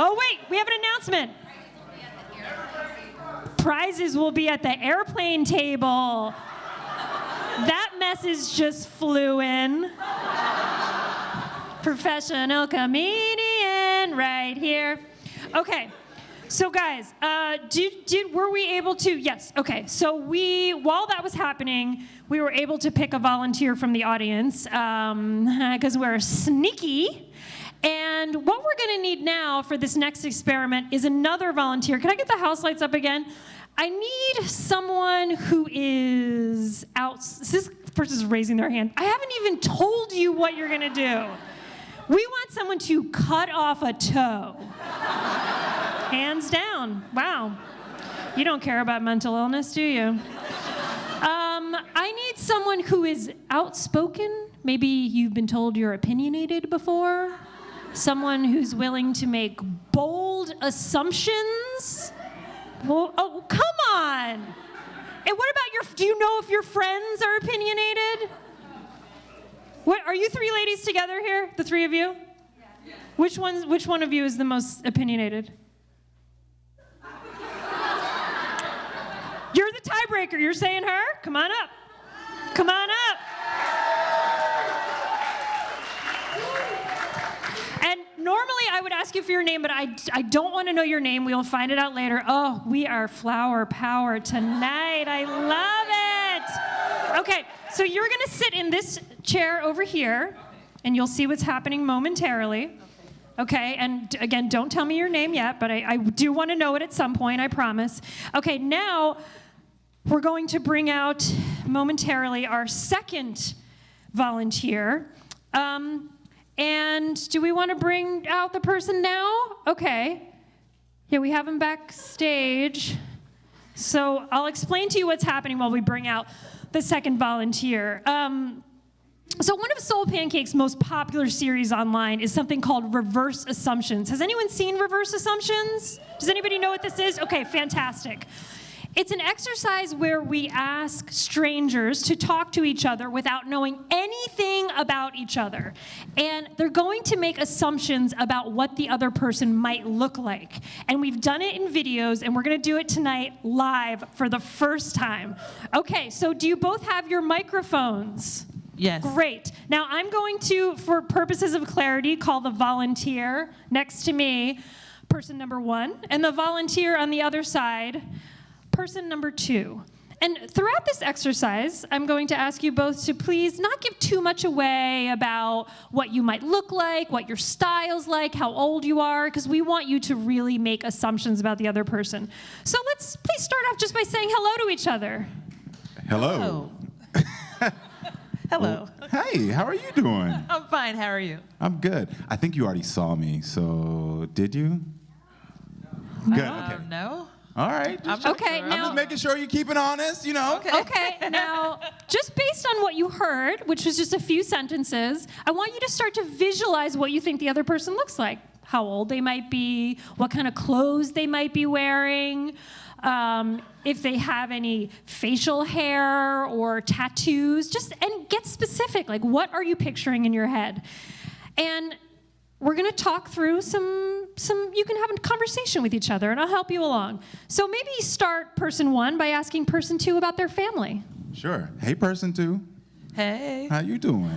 Oh, wait, we have an announcement. Prizes will be at the airplane table. That message just flew in. Professional comedian right here. Okay. So guys, were we able to? Yes. Okay. So while that was happening, we were able to pick a volunteer from the audience because we're sneaky. And what we're going to need now for this next experiment is another volunteer. Can I get the house lights up again? I need someone who is out. This person's raising their hand. I haven't even told you what you're going to do. We want someone to cut off a toe. Hands down. Wow. You don't care about mental illness, do you? I need someone who is outspoken. Maybe you've been told you're opinionated before. Someone who's willing to make bold assumptions. Well, oh, come on. And what about do you know if your friends are opinionated? What, are you three ladies together here? The three of you? Yeah. Which one of you is the most opinionated? You're the tiebreaker. You're saying her? Come on up. Come on up. And normally I would ask you for your name, but I don't want to know your name. We'll find it out later. Oh, we are flower power tonight. I love it. Okay, so you're going to sit in this chair over here, and you'll see what's happening momentarily. Okay, and again, don't tell me your name yet, but I do want to know it at some point, I promise. Okay, now we're going to bring out momentarily our second volunteer. And do we want to bring out the person now? Okay. Yeah, we have him backstage. So I'll explain to you what's happening while we bring out the second volunteer. So one of SoulPancake's most popular series online is something called Reverse Assumptions. Has anyone seen Reverse Assumptions? Does anybody know what this is? Okay, fantastic. It's an exercise where we ask strangers to talk to each other without knowing anything about each other. And they're going to make assumptions about what the other person might look like. And we've done it in videos, and we're going to do it tonight live for the first time. Okay, so do you both have your microphones? Yes. Great. Now I'm going to, for purposes of clarity, call the volunteer next to me person number 1, and the volunteer on the other side person number 2. And throughout this exercise, I'm going to ask you both to please not give too much away about what you might look like, what your style's like, how old you are, because we want you to really make assumptions about the other person. So let's please start off just by saying hello to each other. Hello. Hello. Well, hey, how are you doing? I'm fine. How are you? I'm good. I think you already saw me, so did you? Good, okay. No. All right. Okay, sure. now, I'm just making sure you're keeping honest, you know? Okay, now, just based on what you heard, which was just a few sentences, I want you to start to visualize what you think the other person looks like. How old they might be, what kind of clothes they might be wearing, if they have any facial hair or tattoos, and get specific. Like, what are you picturing in your head? And we're going to talk through you can have a conversation with each other, and I'll help you along. So maybe start person 1 by asking person 2 about their family. Sure. Hey, person 2. Hey. How you doing?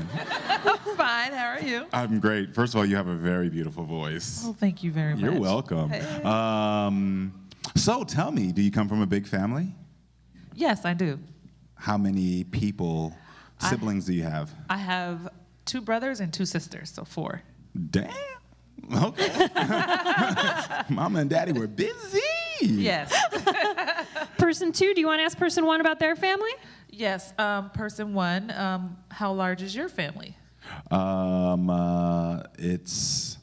I'm fine. How are you? I'm great. First of all, you have a very beautiful voice. Oh, thank you very much. You're welcome. Hey. So tell me, do you come from a big family? Yes, I do. How many siblings do you have? I have 2 brothers and 2 sisters, so 4. Damn. Okay. Mama and Daddy were busy. Yes. Person 2, do you want to ask person 1 about their family? Yes. Person 1, how large is your family? It's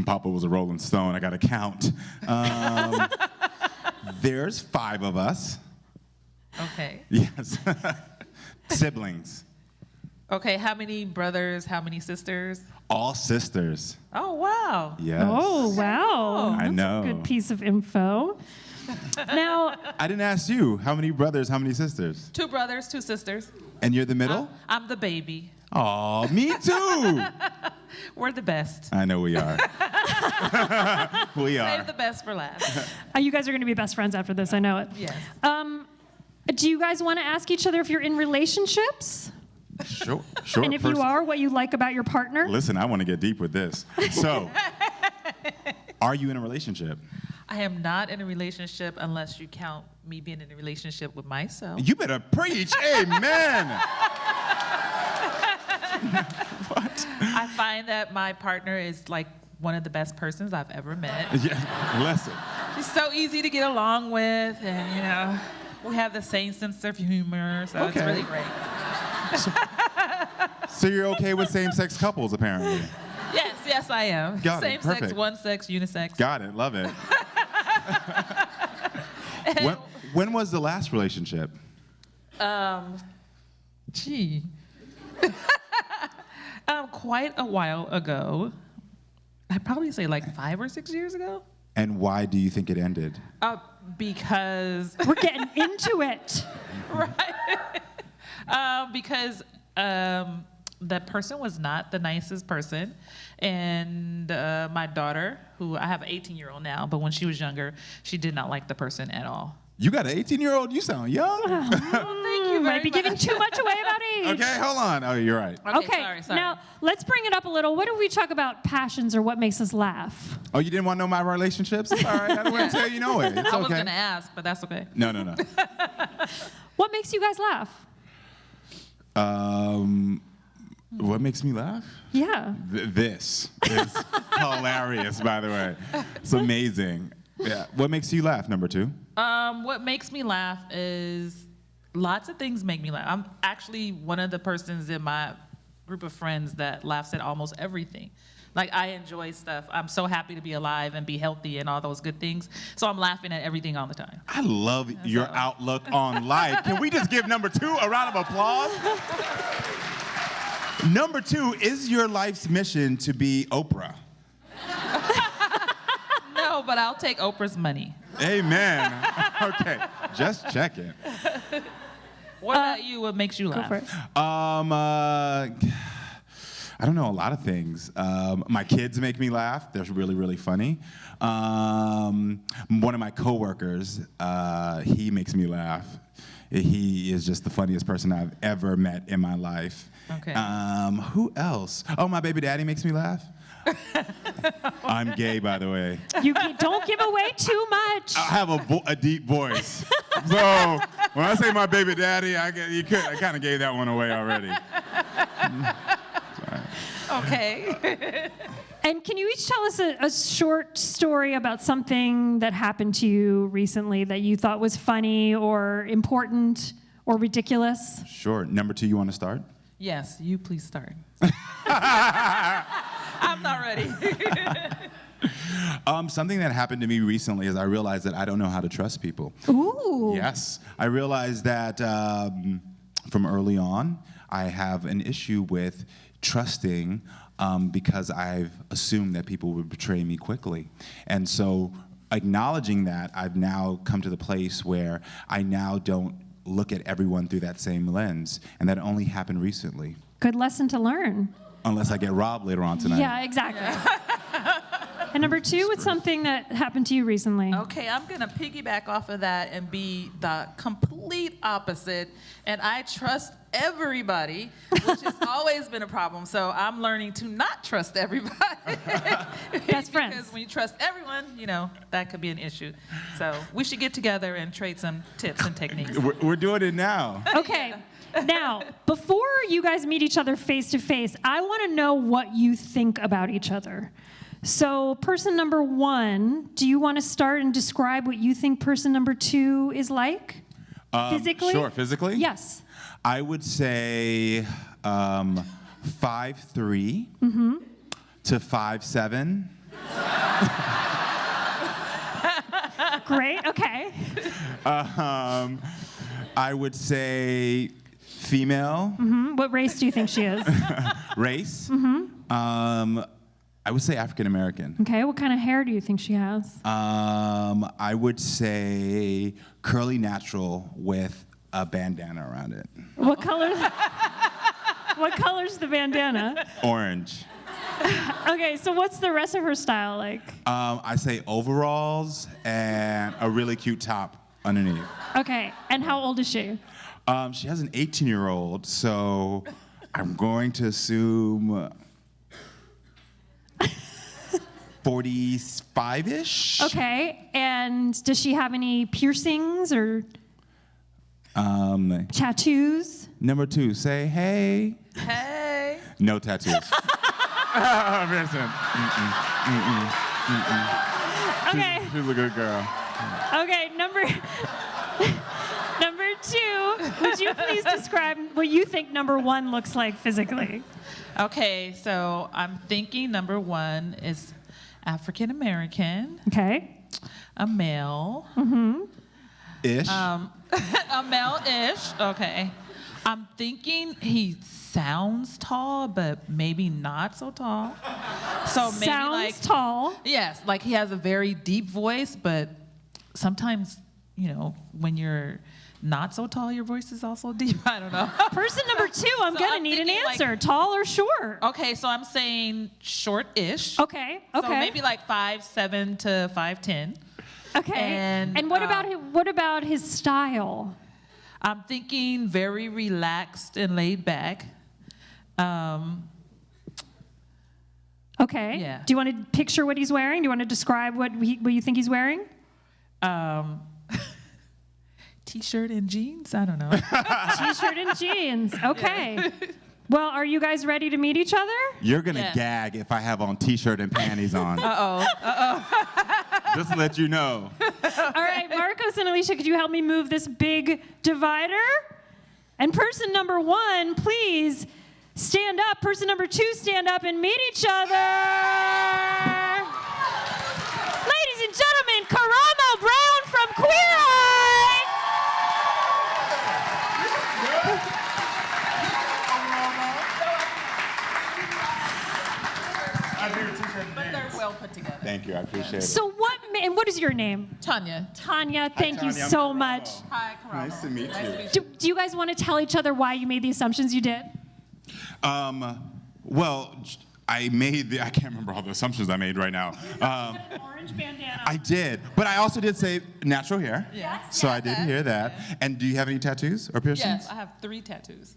Papa was a Rolling Stone. I got to count. There's 5 of us. Okay. Yes. Siblings. Okay. How many brothers? How many sisters? All sisters. Oh, wow. Yes. Oh, wow. I That's know. a good piece of info. Now, I didn't ask you. How many brothers, how many sisters? 2 brothers, 2 sisters. And you're the middle? I'm the baby. Aw, me too. We're the best. I know we are. We are. Save the best for last. You guys are going to be best friends after this. I know it. Yes. Do you guys want to ask each other if you're in relationships? Sure. And if you are, what you like about your partner? Listen, I want to get deep with this. So, are you in a relationship? I am not in a relationship unless you count me being in a relationship with myself. You better preach. Amen. What? I find that my partner is like one of the best persons I've ever met. Yeah, listen. She's so easy to get along with, and we have the same sense of humor, so it's really great. So you're okay with same-sex couples, apparently. Yes, I am. Got it. Same sex, Perfect. one sex, unisex. Got it. Love it. When was the last relationship? Quite a while ago. I'd probably say like 5 or 6 years ago. And why do you think it ended? Because We're getting into it. right. Because that person was not the nicest person, and my daughter, who I have an 18-year-old now, but when she was younger, she did not like the person at all. You got an 18-year-old? You sound young. Well, thank you very Might be much. giving too much away about age. Okay, hold on. Oh, you're right. Okay, sorry. now let's bring it up a little. What if we talk about passions or what makes us laugh? Oh, you didn't want to know my relationships? It's all right. I don't want to tell you no way. It's okay. I was gonna ask, but that's okay. No. What makes you guys laugh? What makes me laugh? Yeah. This is hilarious, by the way. It's amazing. Yeah. What makes you laugh, number 2? What makes me laugh is lots of things make me laugh. I'm actually one of the persons in my group of friends that laughs at almost everything. Like, I enjoy stuff. I'm so happy to be alive and be healthy and all those good things. So I'm laughing at everything all the time. I love your outlook on life. Can we just give number 2 a round of applause? Number 2, is your life's mission to be Oprah? No, but I'll take Oprah's money. Amen. Okay, just checking. What about you? What makes you Go laugh? for it. I don't know, a lot of things. My kids make me laugh. They're really, really funny. One of my coworkers, he makes me laugh. He is just the funniest person I've ever met in my life. Okay. Who else? Oh, my baby daddy makes me laugh. I'm gay, by the way. You don't give away too much. I have a deep voice. So when I say my baby daddy, I kind of gave that one away already. Okay. And can you each tell us a short story about something that happened to you recently that you thought was funny or important or ridiculous? Sure. Number 2, you want to start? Yes, you please start. I'm not ready. Something that happened to me recently is I realized that I don't know how to trust people. Ooh. Yes. I realized that from early on, I have an issue with trusting because I've assumed that people would betray me quickly. And so acknowledging that, I've now come to the place where I now don't look at everyone through that same lens. And that only happened recently. Good lesson to learn. Unless I get robbed later on tonight. Yeah, exactly. And number 2, what's something that happened to you recently? Okay, I'm gonna piggyback off of that and be the complete opposite. And I trust everybody, which has always been a problem. So I'm learning to not trust everybody. Best friends. Because when you trust everyone, that could be an issue. So we should get together and trade some tips and techniques. We're doing it now. Okay. Now, before you guys meet each other face to face, I want to know what you think about each other. So, person number 1, do you want to start and describe what you think person number 2 is like? Physically? Sure, physically? Yes. I would say 5'3" to 5'7". Great, okay. I would say female. What race do you think she is? Race. I would say African American. Okay, what kind of hair do you think she has? I would say curly natural with a bandana around it. What color? What color's the bandana? Orange. Okay, so what's the rest of her style like? I say overalls and a really cute top underneath. Okay, and how old is she? She has an 18-year-old, so I'm going to assume 45-ish. Okay, and does she have any piercings or tattoos? Number 2, say hey. Hey. No tattoos. Vincent. Okay. She's a good girl. Okay, number 2, would you please describe what you think number 1 looks like physically? Okay, so I'm thinking number 1 is African American, Okay. a male, Ish. a male-ish. Okay, I'm thinking he sounds tall, but maybe not so tall. So maybe Sounds like tall. yes, like he has a very deep voice, but sometimes when you're not so tall, your voice is also deep. I don't know. Person number 2, I'm So gonna I'm need an thinking, answer. like- Tall or short? Okay, so I'm saying short-ish. Okay. So maybe like 5'7" to 5'10". Okay. And, what about his style? I'm thinking very relaxed and laid back. Okay. Yeah. Do you want to picture what he's wearing? Do you want to describe what you think he's wearing? T-shirt and jeans? I don't know. T-shirt and jeans. Okay. Well, are you guys ready to meet each other? You're gonna Yes. gag if I have on t-shirt and panties on. Just to let you know. All right, Marcos and Alicia, could you help me move this big divider? And person number 1, please stand up. Person number 2, stand up and meet each other. Ladies and gentlemen, Karamo Brown from Queer Eye. But they're well put together. Thank you, I appreciate it. So what is your name? Tanya. Tanya, thank you Tanya, I'm so Karamo. much. Hi, Karamo. Nice to meet you. Do you guys want to tell each other why you made the assumptions you did? Well, I can't remember all the assumptions I made right now. Orange bandana. I did, but I also did say natural hair. Yes. So I did hear that. And do you have any tattoos or piercings? Yes, I have 3 tattoos.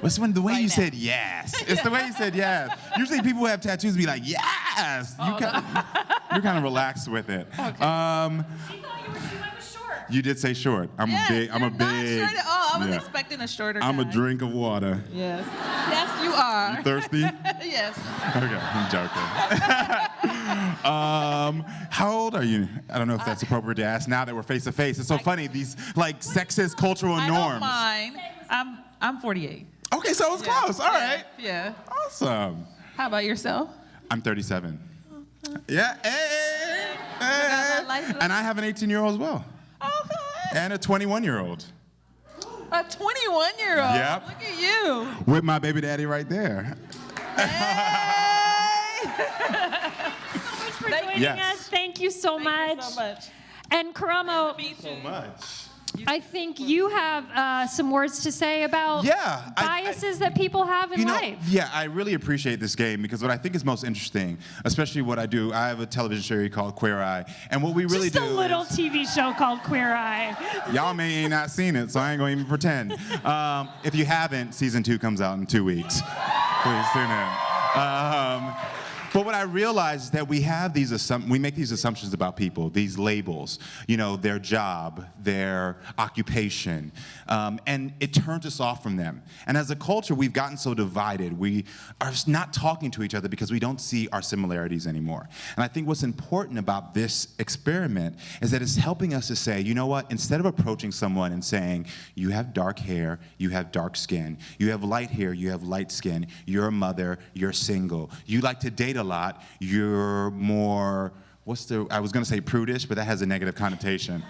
What's the way Right you now. said yes? It's the way you said yes. Usually people who have tattoos be like, yes! You're kind of relaxed with it. She thought you were short. You did say short. I'm Yes, a you're not big. short at all. I was yeah. expecting a shorter I'm a guy. drink of water. Yes. Yes, you are. You thirsty? Yes. Okay, I'm joking. How old are you? I don't know if that's appropriate to ask now that we're face to face. It's so funny, these like sexist cultural I norms. don't mind. I'm 48. Okay, so it's close. All right. Yeah. Awesome. How about yourself? I'm 37. Yeah. Hey. that life left. And I have an 18-year-old as well. Okay. And a 21-year-old. A 21-year-old. Yep. Look at you. With my baby daddy right there. Thanks for joining Yes. us. Thank you so much. Thank you so much. And Karamo, So Much. I think you have some words to say about Yeah, biases that people have in life. Yeah, I really appreciate this game because what I think is most interesting, especially what I do, I have a television series called Queer Eye, and what we really Just do a little is, TV show called Queer Eye. y'all may ain't not seen it, so I ain't gonna even pretend. If you haven't, season 2 comes out in 2 weeks. Please tune in. But what I realize is that we have we make these assumptions about people, these labels, their job, their occupation, and it turns us off from them. And as a culture, we've gotten so divided. We are not talking to each other because we don't see our similarities anymore. And I think what's important about this experiment is that it's helping us to say, you know what, instead of approaching someone and saying, you have dark hair, you have dark skin, you have light hair, you have light skin, you're a mother, you're single, you like to date a lot, you're more, I was gonna say prudish, but that has a negative connotation.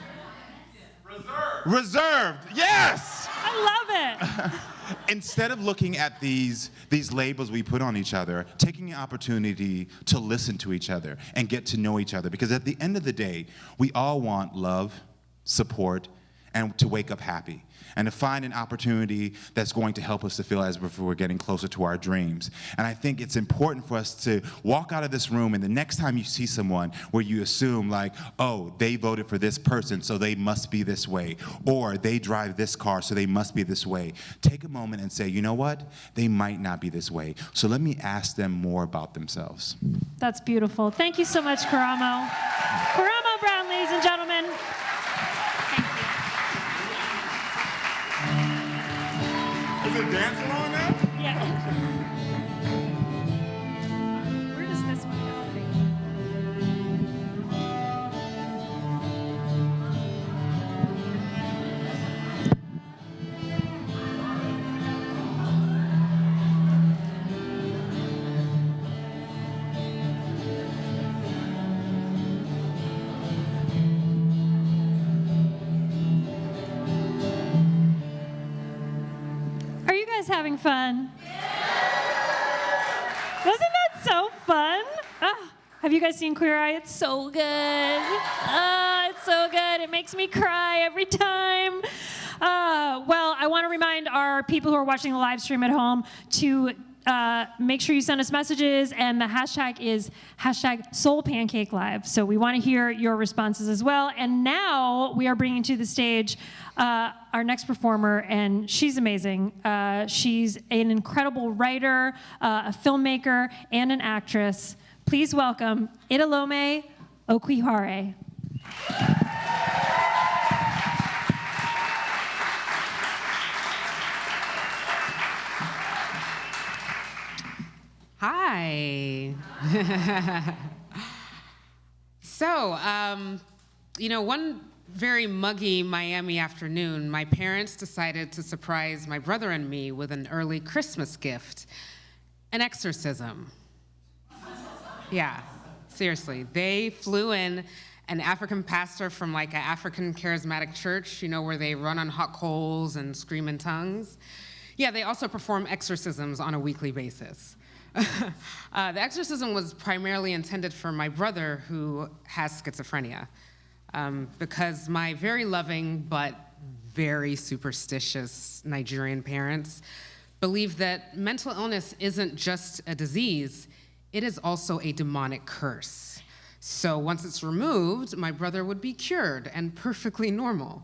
Reserved, yes! I love it. Instead of looking at these labels we put on each other, taking the opportunity to listen to each other and get to know each other, because at the end of the day, we all want love, support, and to wake up happy, and to find an opportunity that's going to help us to feel as if we're getting closer to our dreams. And I think it's important for us to walk out of this room, and the next time you see someone where you assume like, oh, they voted for this person, so they must be this way, or they drive this car, so they must be this way, take a moment and say, you know what? They might not be this way, so let me ask them more about themselves. That's beautiful. Thank you so much, Karamo. Karamo Brown, ladies and gentlemen. Is it dancing on now? Yeah. Where does this one having fun? Wasn't that so fun? Have you guys seen Queer Eye? It's so good. It's so good. It makes me cry every time. Well, I want to remind our people who are watching the live stream at home to make sure you send us messages, and the hashtag is #SoulPancakeLive. So we want to hear your responses as well. And now we are bringing to the stage our next performer, and she's amazing. She's an incredible writer, a filmmaker, and an actress. Please welcome Mae Oakley. Hi. So, one very muggy Miami afternoon, my parents decided to surprise my brother and me with an early Christmas gift, an exorcism. Yeah, seriously. They flew in an African pastor from like an African charismatic church, where they run on hot coals and scream in tongues. Yeah, they also perform exorcisms on a weekly basis. The exorcism was primarily intended for my brother, who has schizophrenia, because my very loving but very superstitious Nigerian parents believe that mental illness isn't just a disease, it is also a demonic curse. So once it's removed, my brother would be cured and perfectly normal.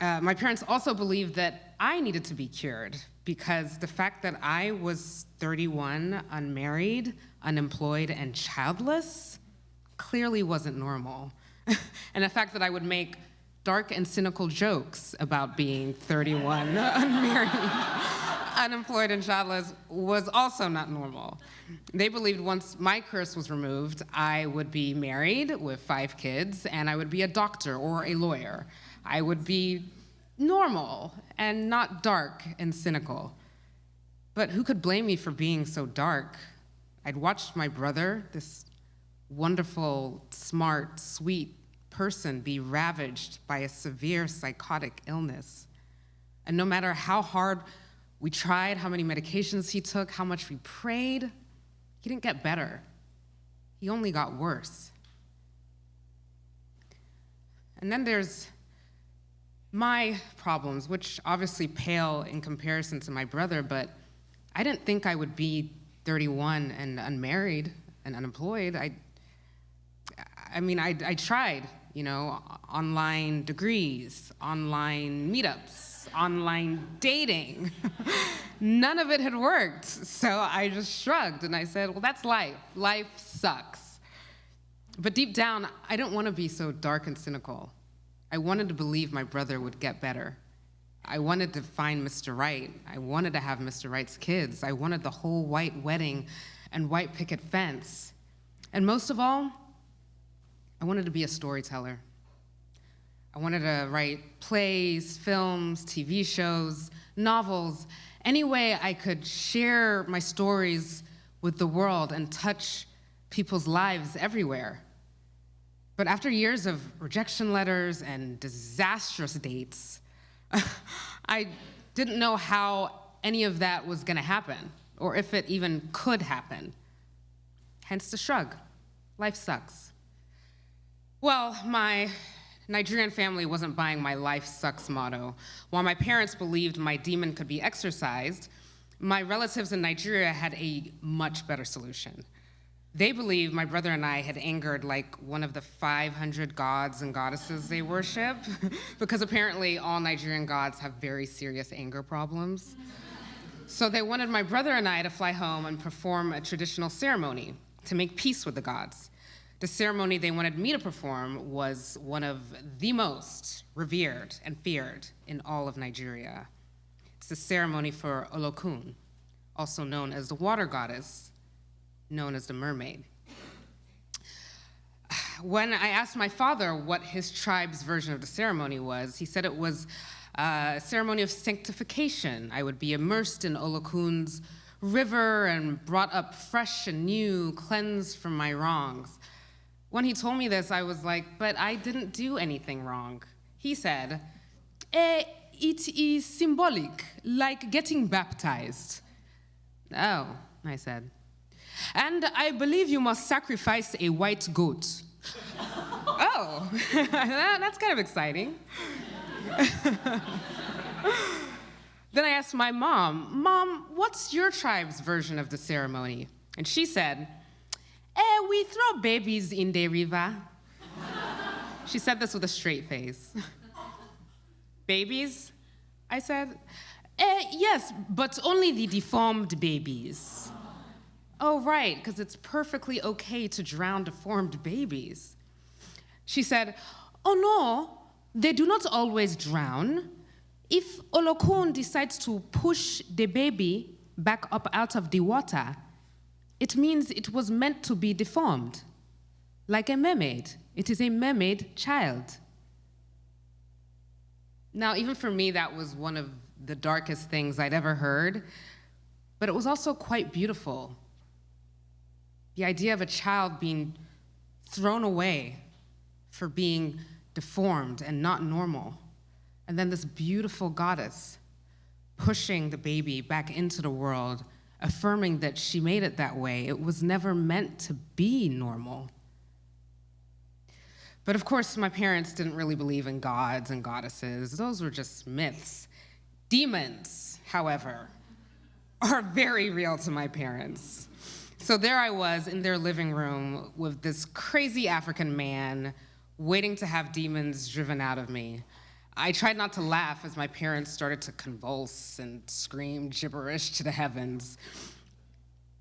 My parents also believed that I needed to be cured because the fact that I was 31, unmarried, unemployed, and childless clearly wasn't normal. And the fact that I would make dark and cynical jokes about being 31, unmarried, unemployed, and childless was also not normal. They believed once my curse was removed, I would be married with 5 kids, and I would be a doctor or a lawyer. I would be normal and not dark and cynical. But who could blame me for being so dark? I'd watched my brother, this wonderful, smart, sweet person, be ravaged by a severe psychotic illness. And no matter how hard we tried, how many medications he took, how much we prayed, he didn't get better. He only got worse. And then there's my problems, which obviously pale in comparison to my brother, but I didn't think I would be 31 and unmarried and unemployed. I tried, online degrees, online meetups, online dating. None of it had worked. So I just shrugged and I said, well, that's life. Life sucks. But deep down, I didn't want to be so dark and cynical. I wanted to believe my brother would get better. I wanted to find Mr. Right. I wanted to have Mr. Right's kids. I wanted the whole white wedding and white picket fence. And most of all, I wanted to be a storyteller. I wanted to write plays, films, TV shows, novels, any way I could share my stories with the world and touch people's lives everywhere. But after years of rejection letters and disastrous dates, I didn't know how any of that was gonna happen, or if it even could happen. Hence the shrug. Life sucks. Well, my Nigerian family wasn't buying my life sucks motto. While my parents believed my demon could be exorcised, my relatives in Nigeria had a much better solution. They believed my brother and I had angered like one of the 500 gods and goddesses they worship, because apparently all Nigerian gods have very serious anger problems. So they wanted my brother and I to fly home and perform a traditional ceremony to make peace with the gods. The ceremony they wanted me to perform was one of the most revered and feared in all of Nigeria. It's the ceremony for Olokun, also known as the water goddess, known as the mermaid. When I asked my father what his tribe's version of the ceremony was, he said it was a ceremony of sanctification. I would be immersed in Olokun's river and brought up fresh and new, cleansed from my wrongs. When he told me this, I was like, but I didn't do anything wrong. He said, it is symbolic, like getting baptized. Oh, I said. And I believe you must sacrifice a white goat. Oh, that's kind of exciting. Then I asked my Mom, what's your tribe's version of the ceremony? And she said, we throw babies in the river. She said this with a straight face. Babies? I said, yes, but only the deformed babies. Oh, right, because it's perfectly okay to drown deformed babies. She said, oh no, they do not always drown. If Olokun decides to push the baby back up out of the water, it means it was meant to be deformed. Like a mermaid. It is a mermaid child. Now, even for me, that was one of the darkest things I'd ever heard, but it was also quite beautiful. The idea of a child being thrown away for being deformed and not normal. And then this beautiful goddess pushing the baby back into the world, affirming that she made it that way. It was never meant to be normal. But of course, my parents didn't really believe in gods and goddesses. Those were just myths. Demons, however, are very real to my parents. So there I was in their living room with this crazy African man waiting to have demons driven out of me. I tried not to laugh as my parents started to convulse and scream gibberish to the heavens.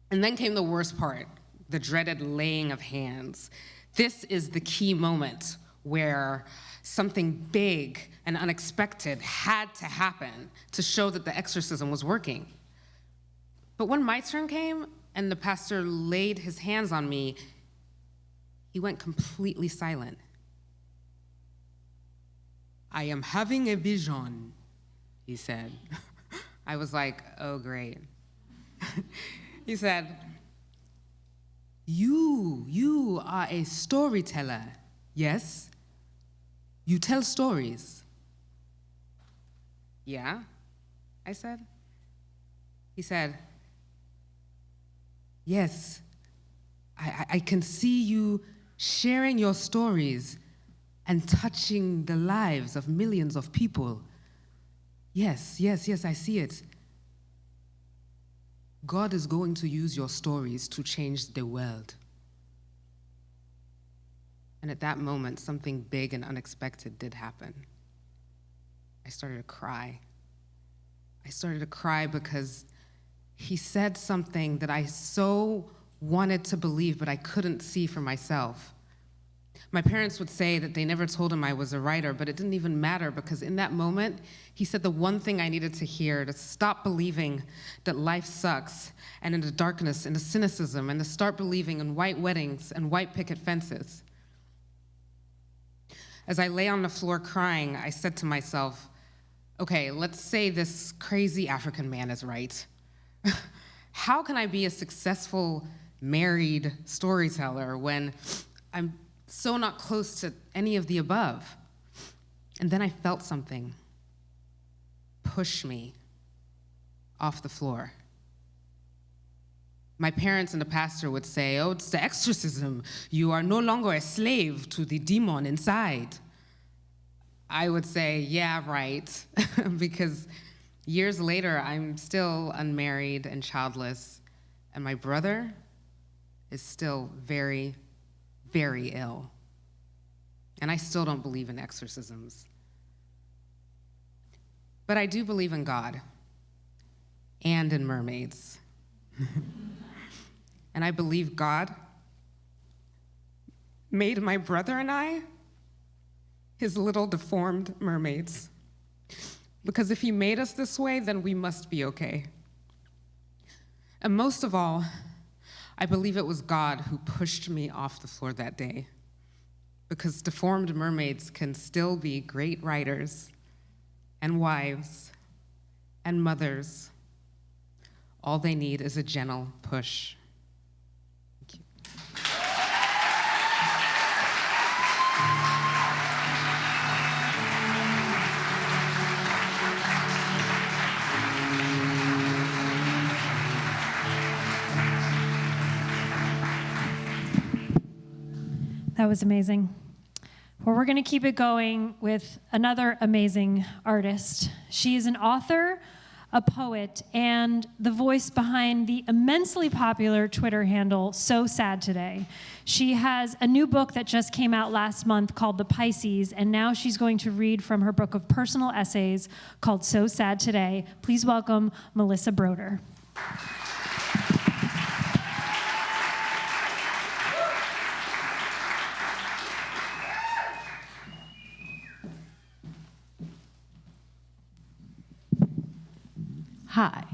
And then came the worst part, the dreaded laying of hands. This is the key moment where something big and unexpected had to happen to show that the exorcism was working. But when my turn came and the pastor laid his hands on me, he went completely silent. I am having a vision, he said. I was like, oh, great. He said, you are a storyteller, yes? You tell stories. Yeah, I said. He said, yes, I can see you sharing your stories and touching the lives of millions of people. Yes, I see it. God is going to use your stories to change the world. And at that moment, something big and unexpected did happen. I started to cry. I started to cry because he said something that I so wanted to believe, but I couldn't see for myself. My parents would say that they never told him I was a writer, but it didn't even matter because in that moment, he said the one thing I needed to hear to stop believing that life sucks and in the darkness and the cynicism and to start believing in white weddings and white picket fences. As I lay on the floor crying, I said to myself, okay, let's say this crazy African man is right. How can I be a successful married storyteller when I'm so not close to any of the above? And then I felt something push me off the floor. My parents and the pastor would say, oh, it's the exorcism. You are no longer a slave to the demon inside. I would say, yeah, right, because years later, I'm still unmarried and childless, and my brother is still very, very ill. And I still don't believe in exorcisms. But I do believe in God and in mermaids. And I believe God made my brother and I his little deformed mermaids. Because if he made us this way, then we must be okay. And most of all, I believe it was God who pushed me off the floor that day. Because deformed mermaids can still be great writers and wives and mothers. All they need is a gentle push. Thank you. That was amazing. Well, we're going to keep it going with another amazing artist. She is an author, a poet, and the voice behind the immensely popular Twitter handle, So Sad Today. She has a new book that just came out last month called The Pisces, and now she's going to read from her book of personal essays called So Sad Today. Please welcome Melissa Broder. Hi.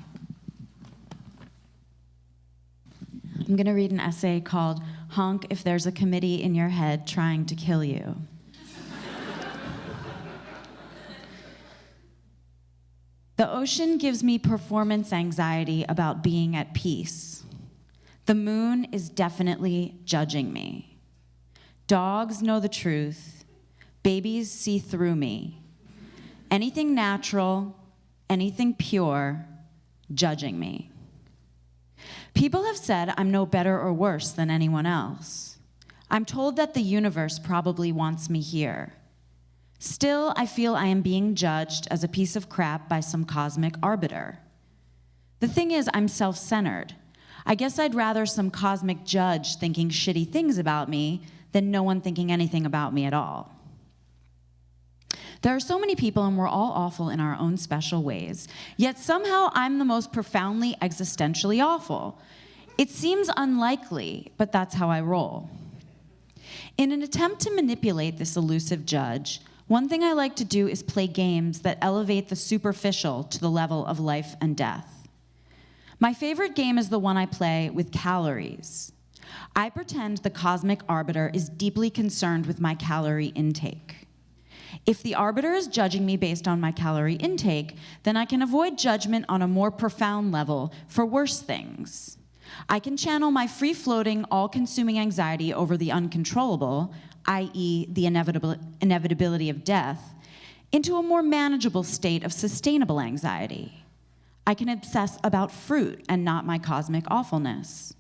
I'm going to read an essay called Honk If There's a Committee in Your Head Trying to Kill You. The ocean gives me performance anxiety about being at peace. The moon is definitely judging me. Dogs know the truth. Babies see through me. Anything natural, anything pure, judging me. People have said I'm no better or worse than anyone else. I'm told that the universe probably wants me here. Still, I feel I am being judged as a piece of crap by some cosmic arbiter. The thing is, I'm self-centered. I guess I'd rather some cosmic judge thinking shitty things about me than no one thinking anything about me at all. There are so many people, and we're all awful in our own special ways. Yet somehow I'm the most profoundly existentially awful. It seems unlikely, but that's how I roll. In an attempt to manipulate this elusive judge, one thing I like to do is play games that elevate the superficial to the level of life and death. My favorite game is the one I play with calories. I pretend the cosmic arbiter is deeply concerned with my calorie intake. If the arbiter is judging me based on my calorie intake, then I can avoid judgment on a more profound level for worse things. I can channel my free-floating, all-consuming anxiety over the uncontrollable, i.e. the inevitability of death, into a more manageable state of sustainable anxiety. I can obsess about fruit and not my cosmic awfulness.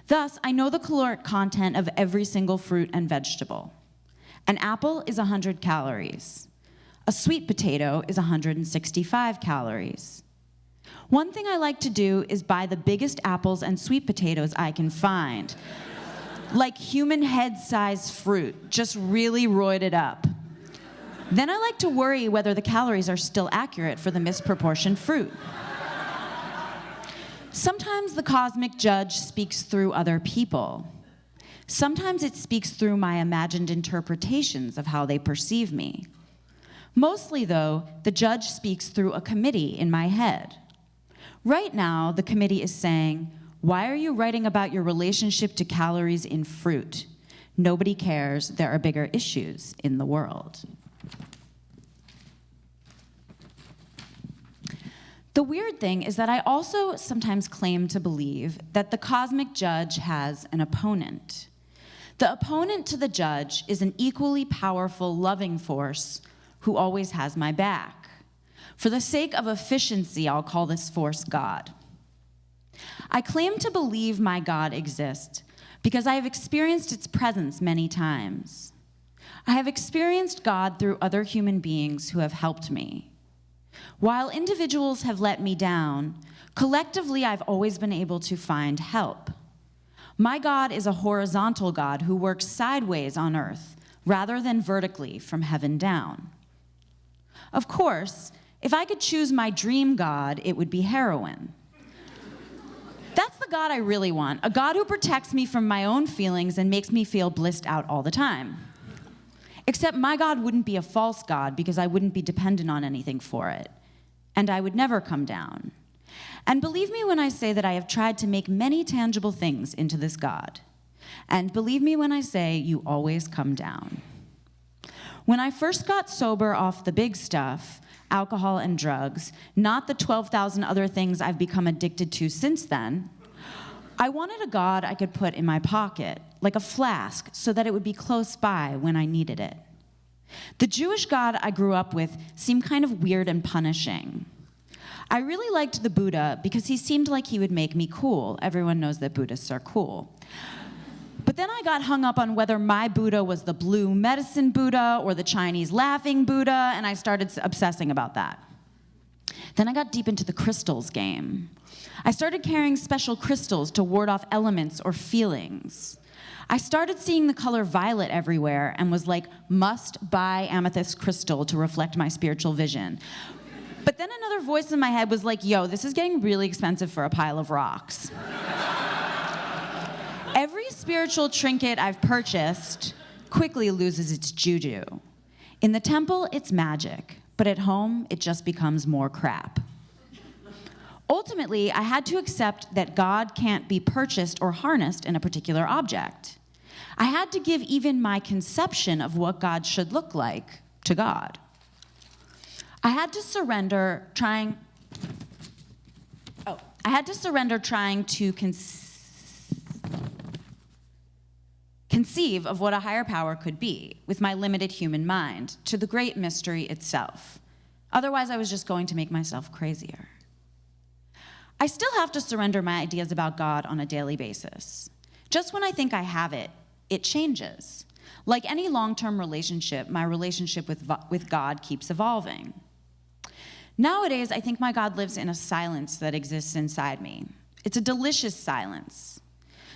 Thus, I know the caloric content of every single fruit and vegetable. An apple is 100 calories. A sweet potato is 165 calories. One thing I like to do is buy the biggest apples and sweet potatoes I can find, like human head-sized fruit, just really roided up. Then I like to worry whether the calories are still accurate for the misproportioned fruit. Sometimes the cosmic judge speaks through other people. Sometimes it speaks through my imagined interpretations of how they perceive me. Mostly, though, the judge speaks through a committee in my head. Right now, the committee is saying, "Why are you writing about your relationship to calories in fruit? Nobody cares. There are bigger issues in the world." The weird thing is that I also sometimes claim to believe that the cosmic judge has an opponent. The opponent to the judge is an equally powerful, loving force who always has my back. For the sake of efficiency, I'll call this force God. I claim to believe my God exists because I have experienced its presence many times. I have experienced God through other human beings who have helped me. While individuals have let me down, collectively I've always been able to find help. My God is a horizontal God who works sideways on earth rather than vertically from heaven down. Of course, if I could choose my dream God, it would be Heroin. That's the God I really want, a God who protects me from my own feelings and makes me feel blissed out all the time. Except my God wouldn't be a false God because I wouldn't be dependent on anything for it, and I would never come down. And believe me when I say that I have tried to make many tangible things into this God. And believe me when I say you always come down. When I first got sober off the big stuff, alcohol and drugs, not the 12,000 other things I've become addicted to since then, I wanted a God I could put in my pocket, like a flask, so that it would be close by when I needed it. The Jewish God I grew up with seemed kind of weird and punishing. I really liked the Buddha because he seemed like he would make me cool. Everyone knows that Buddhists are cool. But then I got hung up on whether my Buddha was the blue medicine Buddha or the Chinese laughing Buddha, and I started obsessing about that. Then I got deep into the crystals game. I started carrying special crystals to ward off elements or feelings. I started seeing the color violet everywhere and was like, must buy amethyst crystal to reflect my spiritual vision. But then another voice in my head was like, yo, this is getting really expensive for a pile of rocks. Every spiritual trinket I've purchased quickly loses its juju. In the temple, it's magic, but at home, it just becomes more crap. Ultimately, I had to accept that God can't be purchased or harnessed in a particular object. I had to give even my conception of what God should look like to God. I had to surrender trying to conceive of what a higher power could be with my limited human mind to the great mystery itself. Otherwise, I was just going to make myself crazier. I still have to surrender my ideas about God on a daily basis. Just when I think I have it, it changes. Like any long-term relationship, my relationship with God keeps evolving. Nowadays, I think my God lives in a silence that exists inside me. It's a delicious silence.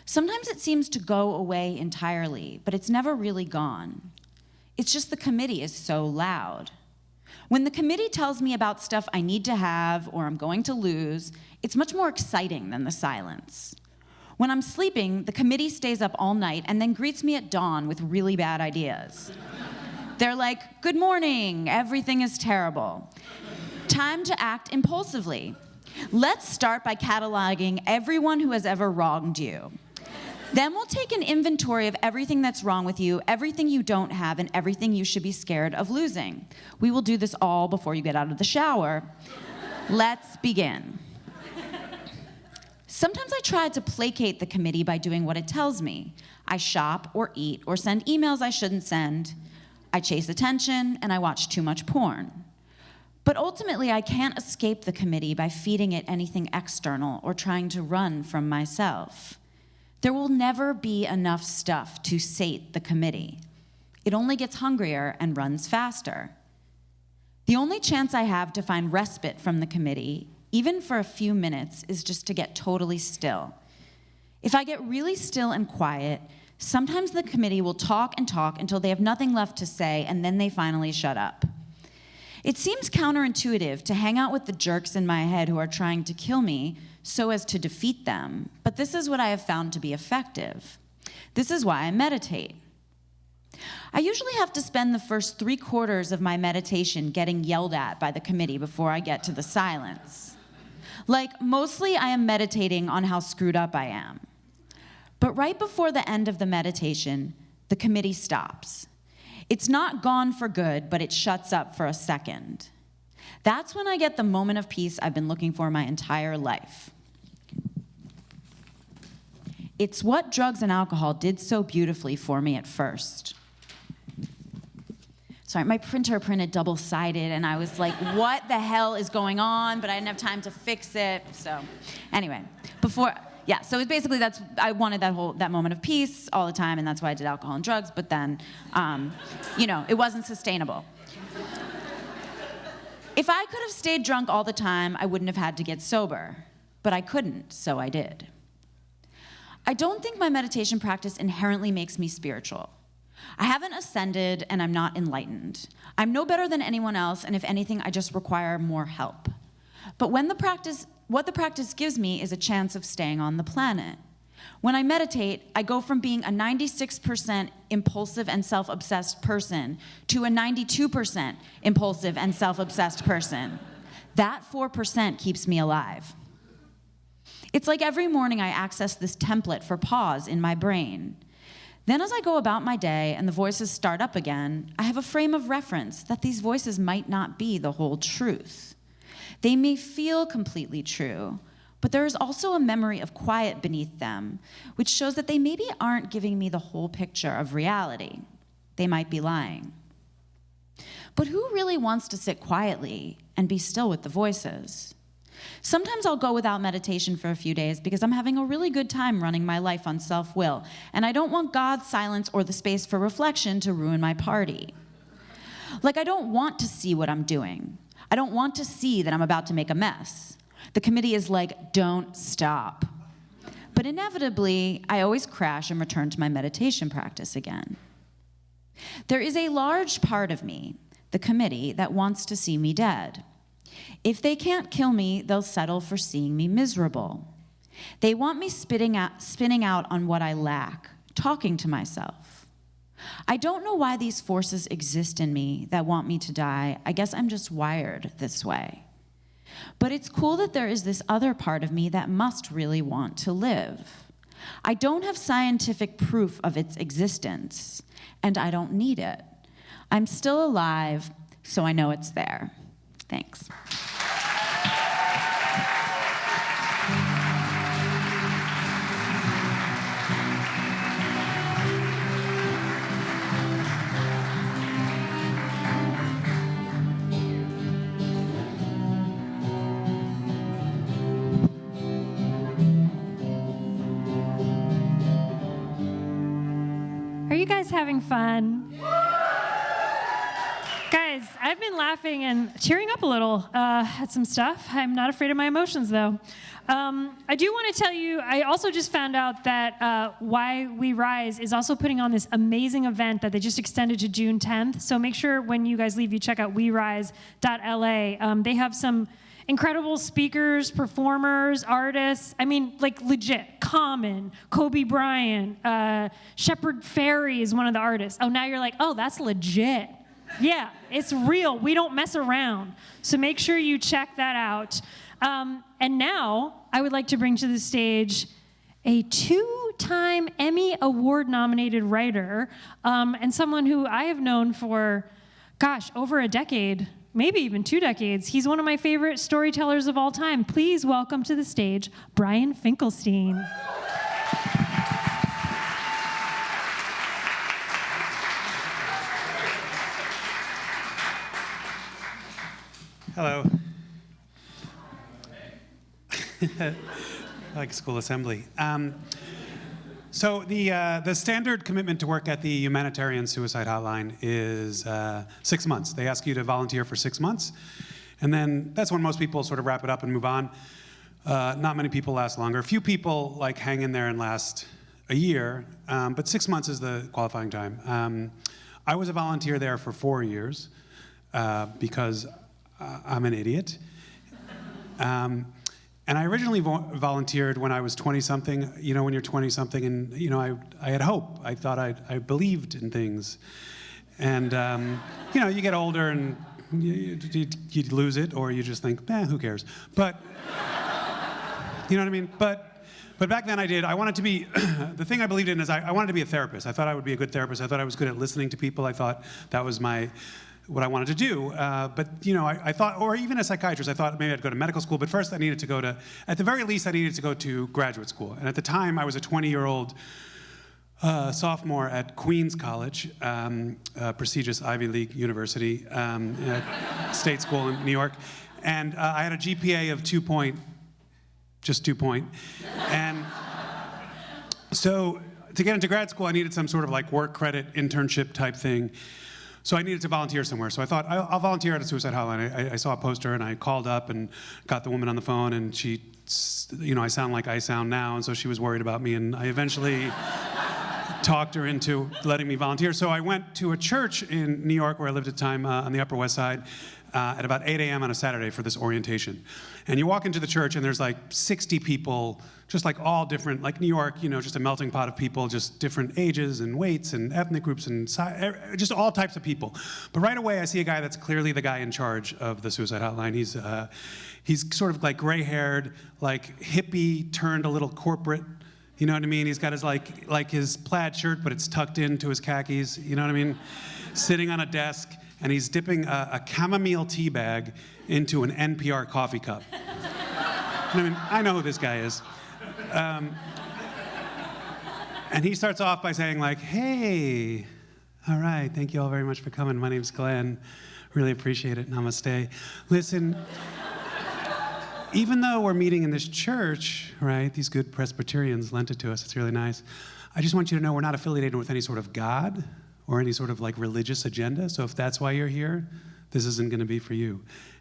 Sometimes it seems to go away entirely, but it's never really gone. It's just the committee is so loud. When the committee tells me about stuff I need to have or I'm going to lose, it's much more exciting than the silence. When I'm sleeping, the committee stays up all night and then greets me at dawn with really bad ideas. They're like, good morning, everything is terrible. Time to act impulsively. Let's start by cataloging everyone who has ever wronged you. Then we'll take an inventory of everything that's wrong with you, everything you don't have, and everything you should be scared of losing. We will do this all before you get out of the shower. Let's begin. Sometimes I try to placate the committee by doing what it tells me. I shop or eat or send emails I shouldn't send. I chase attention and I watch too much porn. But ultimately, I can't escape the committee by feeding it anything external or trying to run from myself. There will never be enough stuff to sate the committee. It only gets hungrier and runs faster. The only chance I have to find respite from the committee, even for a few minutes, is just to get totally still. If I get really still and quiet, sometimes the committee will talk and talk until they have nothing left to say, and then they finally shut up. It seems counterintuitive to hang out with the jerks in my head who are trying to kill me so as to defeat them, but this is what I have found to be effective. This is why I meditate. I usually have to spend the first 3/4 of my meditation getting yelled at by the committee before I get to the silence. Like, mostly I am meditating on how screwed up I am. But right before the end of the meditation, the committee stops. It's not gone for good, but it shuts up for a second. That's when I get the moment of peace I've been looking for my entire life. It's what drugs and alcohol did so beautifully for me at first. Sorry, my printer printed double-sided, and I was like, what the hell is going on? But I didn't have time to fix it, so anyway. yeah, so it's basically I wanted that moment of peace all the time, and that's why I did alcohol and drugs, but then, it wasn't sustainable. If I could have stayed drunk all the time, I wouldn't have had to get sober, but I couldn't, so I did. I don't think my meditation practice inherently makes me spiritual. I haven't ascended, and I'm not enlightened. I'm no better than anyone else, and if anything, I just require more help. But what the practice gives me is a chance of staying on the planet. When I meditate, I go from being a 96% impulsive and self-obsessed person to a 92% impulsive and self-obsessed person. That 4% keeps me alive. It's like every morning I access this template for pause in my brain. Then as I go about my day and the voices start up again, I have a frame of reference that these voices might not be the whole truth. They may feel completely true, but there is also a memory of quiet beneath them, which shows that they maybe aren't giving me the whole picture of reality. They might be lying. But who really wants to sit quietly and be still with the voices? Sometimes I'll go without meditation for a few days because I'm having a really good time running my life on self-will, and I don't want God's silence or the space for reflection to ruin my party. Like, I don't want to see what I'm doing. I don't want to see that I'm about to make a mess. The committee is like, don't stop. But inevitably, I always crash and return to my meditation practice again. There is a large part of me, the committee, that wants to see me dead. If they can't kill me, they'll settle for seeing me miserable. They want me spinning out on what I lack, talking to myself. I don't know why these forces exist in me that want me to die. I guess I'm just wired this way. But it's cool that there is this other part of me that must really want to live. I don't have scientific proof of its existence, and I don't need it. I'm still alive, so I know it's there. Thanks. Are you guys having fun? Guys, I've been laughing and tearing up a little at some stuff. I'm not afraid of my emotions, though. I do want to tell you, I also just found out that Why We Rise is also putting on this amazing event that they just extended to June 10th. So make sure when you guys leave, you check out werise.la. They have some incredible speakers, performers, artists. I mean, like legit. Common, Kobe Bryant, Shepard Fairey is one of the artists. Oh, now you're like, oh, that's legit. Yeah, it's real. We don't mess around. So make sure you check that out. And now I would like to bring to the stage a 2-time Emmy Award-nominated writer and someone who I have known for, gosh, over a decade, maybe even 2 decades. He's one of my favorite storytellers of all time. Please welcome to the stage, Brian Finkelstein. Hello. I like school assembly. So the standard commitment to work at the Humanitarians suicide hotline is 6 months. They ask you to volunteer for 6 months, and then that's when most people sort of wrap it up and move on. Not many people last longer. A few people like hang in there and last a year, but 6 months is the qualifying time. I was a volunteer there for 4 years because I'm an idiot. And I originally volunteered when I was 20-something. You know, when you're 20-something, and you know, I had hope. I thought I believed in things. And you know, you get older and you lose it, or you just think, who cares? But you know what I mean? But back then I did. I wanted to be. The thing I believed in is I wanted to be a therapist. I thought I would be a good therapist. I thought I was good at listening to people. I thought that was what I wanted to do. But you know, I thought, or even a psychiatrist, I thought maybe I'd go to medical school, but first I needed to go to, at the very least, I needed to go to graduate school. And at the time, I was a 20-year-old sophomore at Queens College, a prestigious Ivy League university, state school in New York. And I had a GPA of 2 point. And So to get into grad school, I needed some sort of like work credit internship type thing. So I needed to volunteer somewhere. So I thought, I'll volunteer at a suicide hotline. I saw a poster and I called up and got the woman on the phone, and she, I sound like I sound now, and so she was worried about me, and I eventually talked her into letting me volunteer. So I went to a church in New York where I lived at the time on the Upper West Side at about 8 a.m. on a Saturday for this orientation. And you walk into the church and there's like 60 people, just like all different, like New York, just a melting pot of people, just different ages and weights and ethnic groups and just all types of people. But right away I see a guy that's clearly the guy in charge of the suicide hotline. He's sort of like gray-haired, like hippie turned a little corporate. You know what I mean? He's got his like his plaid shirt, but it's tucked into his khakis. You know what I mean? Sitting on a desk, and he's dipping a chamomile tea bag into an NPR coffee cup. I know who this guy is. And he starts off by saying like, "Hey, all right, thank you all very much for coming. My name's Glenn. Really appreciate it. Namaste. Listen." Even though we're meeting in this church, right, these good Presbyterians lent it to us, it's really nice. I just want you to know we're not affiliated with any sort of God or any sort of like religious agenda. So if that's why you're here, this isn't going to be for you.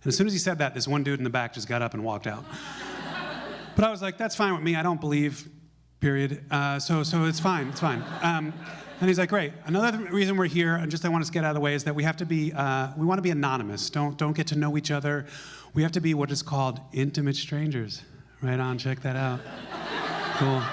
And as soon as he said that, this one dude in the back just got up and walked out. But I was like, that's fine with me. I don't believe, period. So it's fine. It's fine. And he's like, great. Another reason we're here, and just I want us to get out of the way, is that we have to be, we want to be anonymous. Don't get to know each other. We have to be what is called intimate strangers. Right on, check that out. Cool.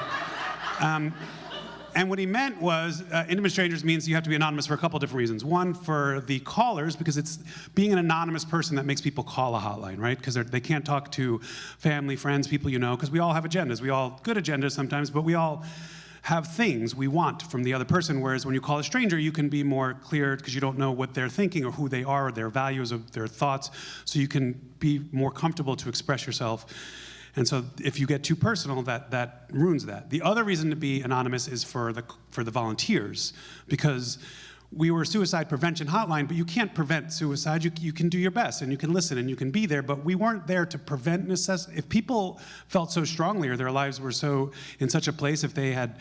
And what he meant was, intimate strangers means you have to be anonymous for a couple different reasons. One, for the callers, because it's being an anonymous person that makes people call a hotline, right? Because they can't talk to family, friends, people you know, because we all have agendas. We all good agendas sometimes, but we all have things we want from the other person, whereas when you call a stranger, you can be more clear because you don't know what they're thinking or who they are or their values or their thoughts, so you can be more comfortable to express yourself. And so if you get too personal, that ruins that. The other reason to be anonymous is for the volunteers, because we were a suicide prevention hotline, but you can't prevent suicide. You can do your best, and you can listen, and you can be there, but we weren't there to prevent necessity. If people felt so strongly, or their lives were so in such a place, if they had,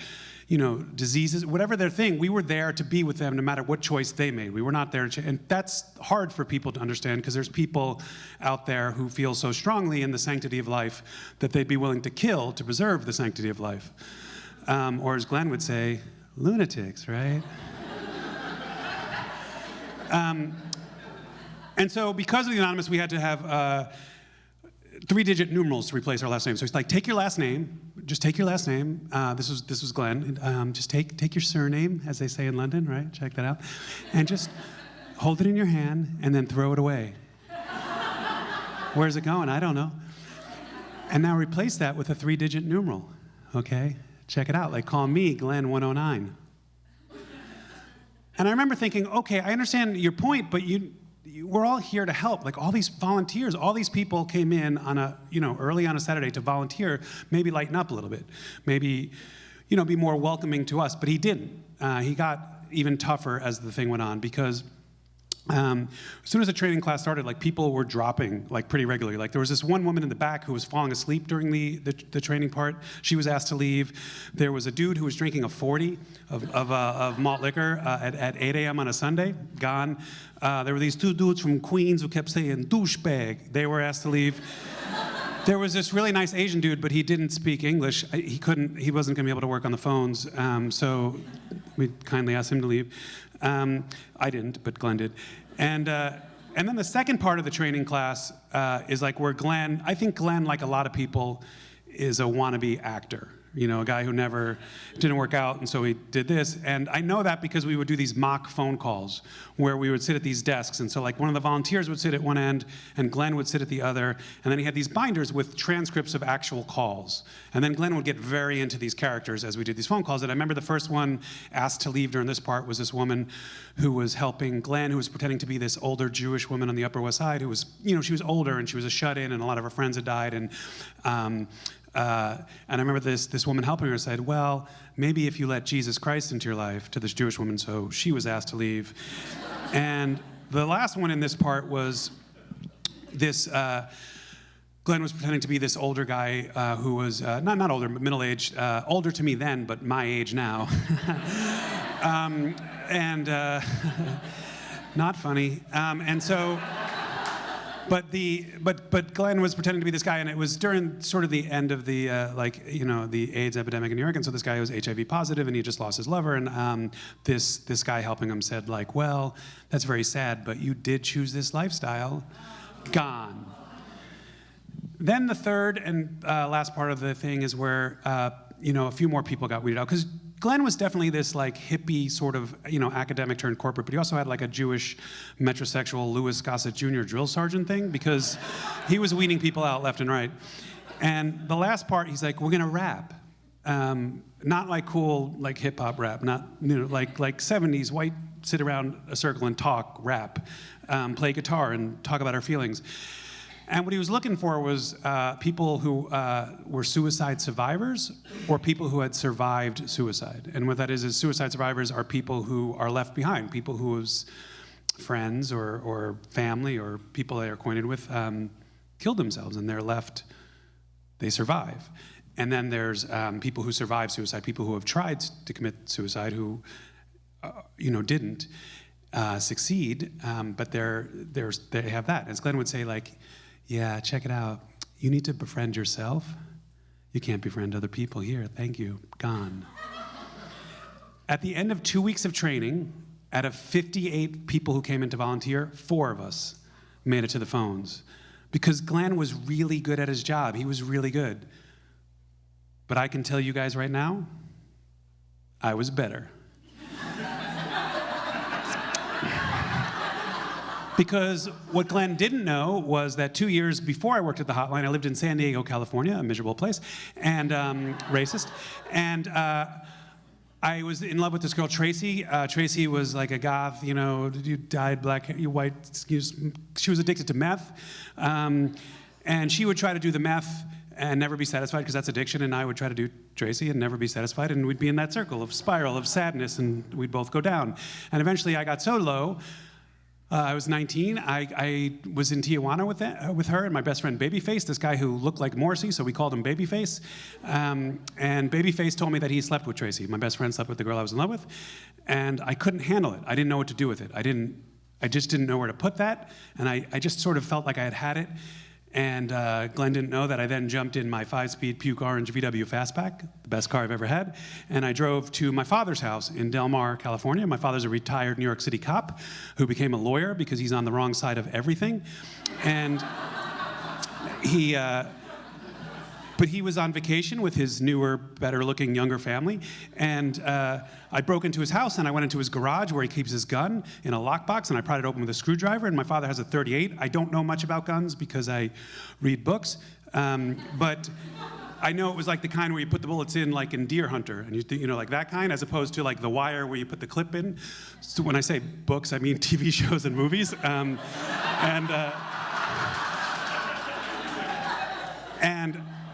diseases, whatever their thing, we were there to be with them no matter what choice they made. We were not there to, and that's hard for people to understand, because there's people out there who feel so strongly in the sanctity of life that they'd be willing to kill to preserve the sanctity of life. Or as Glenn would say, lunatics, right? And so because of the anonymous, we had to have 3-digit numerals to replace our last name. So it's like, take your last name, just take your last name. This was Glenn. Just take your surname, as they say in London, right? Check that out. And just hold it in your hand and then throw it away. Where's it going? I don't know. And now replace that with a 3-digit numeral, okay? Check it out, like call me Glenn 109. And I remember thinking, okay, I understand your point, but we're all here to help. Like all these volunteers, all these people came in on early on a Saturday to volunteer, maybe lighten up a little bit, maybe, be more welcoming to us. But he didn't. He got even tougher as the thing went on, because as soon as the training class started, like people were dropping like pretty regularly. Like there was this one woman in the back who was falling asleep during the training part. She was asked to leave. There was a dude who was drinking a 40 of malt liquor at 8 a.m. on a Sunday, gone. There were these 2 dudes from Queens who kept saying douchebag. They were asked to leave. There was this really nice Asian dude, but he didn't speak English. He wasn't gonna be able to work on the phones, so we kindly asked him to leave. I didn't, but Glenn did. And then the second part of the training class is like where Glenn, I think Glenn, like a lot of people, is a wannabe actor. A guy who never didn't work out, and so he did this. And I know that because we would do these mock phone calls where we would sit at these desks. And so like one of the volunteers would sit at one end and Glenn would sit at the other. And then he had these binders with transcripts of actual calls. And then Glenn would get very into these characters as we did these phone calls. And I remember the first one asked to leave during this part was this woman who was helping Glenn, who was pretending to be this older Jewish woman on the Upper West Side who was, she was older and she was a shut-in and a lot of her friends had died. And I remember this woman helping her said, well, maybe if you let Jesus Christ into your life, to this Jewish woman, so she was asked to leave. And the last one in this part was this Glenn was pretending to be this older guy who was not older, but middle-aged, older to me then, but my age now. Not funny. But Glenn was pretending to be this guy, and it was during sort of the end of the the AIDS epidemic in New York, and so this guy was HIV positive, and he just lost his lover, and this guy helping him said like, well, that's very sad, but you did choose this lifestyle. Gone. Then the third and last part of the thing is where a few more people got weeded out, because Glenn was definitely this like hippie sort of academic turned corporate, but he also had like a Jewish metrosexual Louis Gossett Jr. drill sergeant thing, because he was weeding people out left and right. And the last part, he's like, we're gonna rap. Not like cool like hip hop rap, not like 70s white sit around a circle and talk rap, play guitar and talk about our feelings. And what he was looking for was people who were suicide survivors or people who had survived suicide. And what that is suicide survivors are people who are left behind, people whose friends or family or people they are acquainted with killed themselves, and they're left, they survive. And then there's people who survive suicide, people who have tried to commit suicide who didn't succeed, but they have that. As Glenn would say, like, yeah, check it out. You need to befriend yourself. You can't befriend other people here. Thank you. Gone. At the end of 2 weeks of training, out of 58 people who came in to volunteer, 4 of us made it to the phones. Because Glenn was really good at his job. He was really good. But I can tell you guys right now, I was better. Because what Glenn didn't know was that 2 years before I worked at the Hotline, I lived in San Diego, California, a miserable place, and racist. And I was in love with this girl, Tracy. Tracy was like a goth, dyed black, white, she was addicted to meth. And she would try to do the meth and never be satisfied, because that's addiction, and I would try to do Tracy and never be satisfied, and we'd be in that spiral of sadness, and we'd both go down. And eventually I got so low, I was 19. I was in Tijuana with her and my best friend Babyface, this guy who looked like Morrissey, so we called him Babyface. And Babyface told me that he slept with Tracy. My best friend slept with the girl I was in love with, and I couldn't handle it. I didn't know what to do with it. I just didn't know where to put that, and I just sort of felt like I had it. And Glenn didn't know that I then jumped in my 5-speed puke orange VW Fastback, the best car I've ever had, and I drove to my father's house in Del Mar, California. My father's a retired New York City cop who became a lawyer because he's on the wrong side of everything. And but he was on vacation with his newer, better-looking, younger family, and I broke into his house, and I went into his garage where he keeps his gun in a lockbox, and I pried it open with a screwdriver, and my father has a .38. I don't know much about guns because I read books, but I know it was like the kind where you put the bullets in, like in Deer Hunter, and like that kind, as opposed to like the wire where you put the clip in. So when I say books, I mean TV shows and movies, and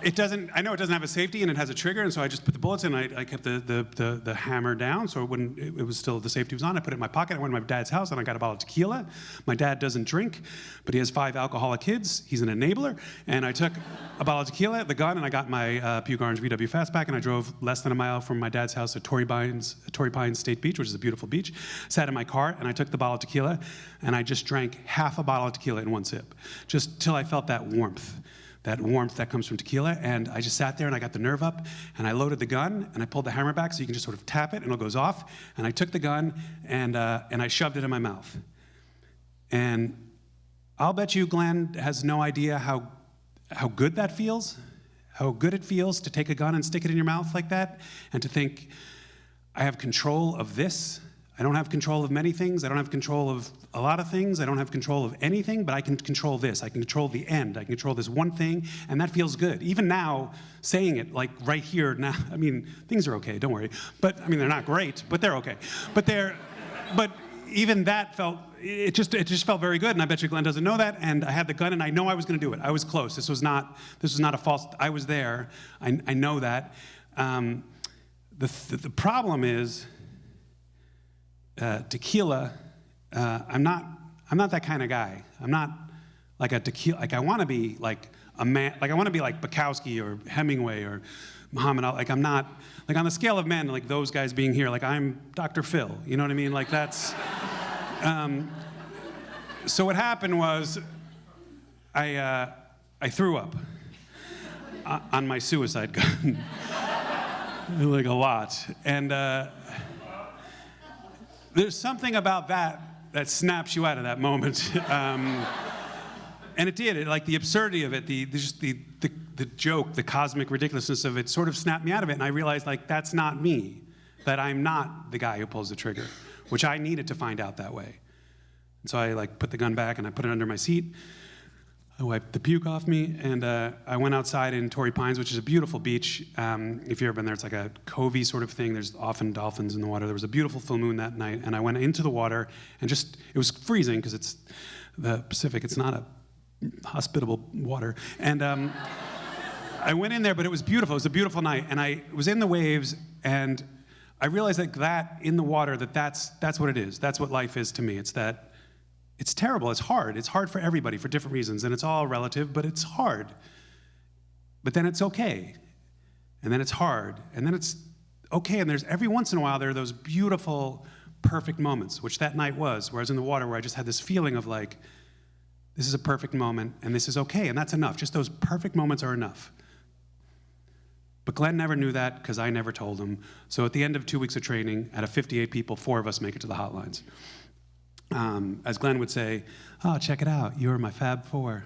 I know it doesn't have a safety, and it has a trigger, and so I just put the bullets in, and I kept the hammer down so it was still, the safety was on. I put it in my pocket. I went to my dad's house, and I got a bottle of tequila. My dad doesn't drink, but he has 5 alcoholic kids. He's an enabler. And I took a bottle of tequila, the gun, and I got my puke orange VW Fastback, and I drove less than a mile from my dad's house to Torrey Pines State Beach, which is a beautiful beach. Sat in my car, and I took the bottle of tequila, and I just drank half a bottle of tequila in one sip, just till I felt that warmth that comes from tequila. And I just sat there, and I got the nerve up, and I loaded the gun, and I pulled the hammer back so you can just sort of tap it and it goes off. And I took the gun and I shoved it in my mouth. And I'll bet you Glenn has no idea how good that feels, how good it feels to take a gun and stick it in your mouth like that, and to think, I have control of this. I don't have control of many things. I don't have control of a lot of things. I don't have control of anything, but I can control this. I can control the end. I can control this one thing, and that feels good. Even now, saying it, like right here now, I mean, things are okay, don't worry. But, I mean, they're not great, but they're okay. But even that it just felt very good, and I bet you Glenn doesn't know that, and I had the gun, and I know I was gonna do it. I was close. This was not a false, I was there. I know that. The problem is, tequila, I'm not that kind of guy. I'm not like a tequila, like I want to be like a man. Like I want to be like Bukowski or Hemingway or Muhammad Ali. Like I'm not, like on the scale of men, like those guys being here, like I'm Dr. Phil. You know what I mean? Like that's, so what happened was I threw up on my suicide gun. Like a lot. And there's something about that snaps you out of that moment. And it did. Like the absurdity of it, the joke, the cosmic ridiculousness of it sort of snapped me out of it. And I realized, like, that's not me. That I'm not the guy who pulls the trigger, which I needed to find out that way. And so I, like, put the gun back and I put it under my seat. I wiped the puke off me, and I went outside in Torrey Pines, which is a beautiful beach. If you've ever been there, it's like a covey sort of thing. There's often dolphins in the water. There was a beautiful full moon that night, and I went into the water, and it was freezing because it's the Pacific. It's not a hospitable water. And I went in there, but it was beautiful. It was a beautiful night, and I was in the waves, and I realized that in the water, that's what it is. That's what life is to me. It's that. It's terrible, it's hard. It's hard for everybody for different reasons, and it's all relative, but it's hard. But then it's okay. And then it's hard, and then it's okay, and there's every once in a while there are those beautiful, perfect moments, which that night was, where I was in the water, where I just had this feeling of like, this is a perfect moment, and this is okay, and that's enough. Just those perfect moments are enough. But Glenn never knew that, because I never told him. So at the end of 2 weeks of training, out of 58 people, 4 of us make it to the hotlines. As Glenn would say, oh, check it out, you're my Fab Four.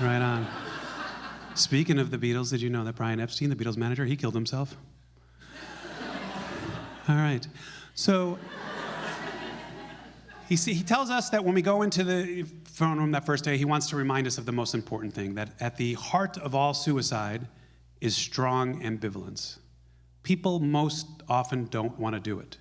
Right on. Speaking of the Beatles, did you know that Brian Epstein, the Beatles manager, he killed himself? All right. So he tells us that when we go into the phone room that first day, he wants to remind us of the most important thing, that at the heart of all suicide is strong ambivalence. People most often don't want to do it.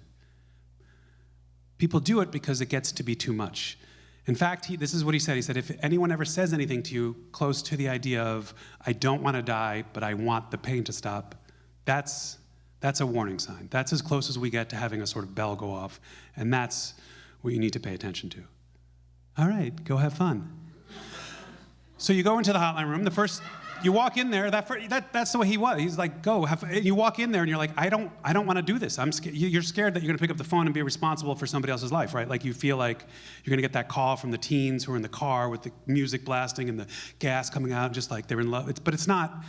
People do it because it gets to be too much. In fact, this is what he said. He said, if anyone ever says anything to you close to the idea of, I don't want to die, but I want the pain to stop, that's a warning sign. That's as close as we get to having a sort of bell go off. And that's what you need to pay attention to. All right, go have fun. So you go into the hotline room. You walk in there, that's the way he was. He's like, go, have fun. You walk in there and you're like, I don't want to do this. I'm scared. You're scared that you're going to pick up the phone and be responsible for somebody else's life, right? Like you feel like you're going to get that call from the teens who are in the car with the music blasting and the gas coming out, just like they're in love. But it's not,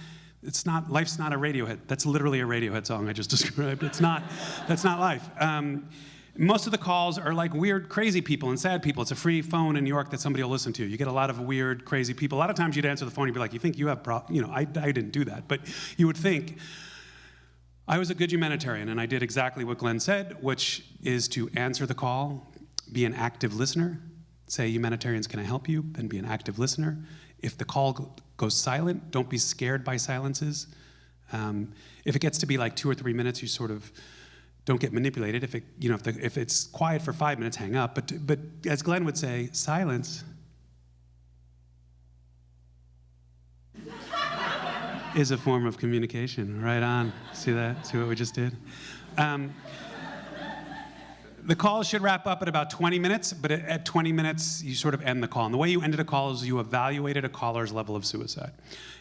life's not a Radiohead. That's literally a Radiohead song I just described. That's not life. Most of the calls are like weird, crazy people and sad people. It's a free phone in New York that somebody will listen to. You get a lot of weird, crazy people. A lot of times you'd answer the phone, you'd be like, you think you have I didn't do that. But you would think, I was a good humanitarian, and I did exactly what Glenn said, which is to answer the call, be an active listener, say, humanitarians, can I help you? Then be an active listener. If the call goes silent, don't be scared by silences. If it gets to be like 2 or 3 minutes, you sort of don't get manipulated. If it's quiet for 5 minutes, hang up. But as Glenn would say, silence is a form of communication. Right on. See that? See what we just did? The call should wrap up at about 20 minutes, but at 20 minutes, you sort of end the call. And the way you ended a call is you evaluated a caller's level of suicide.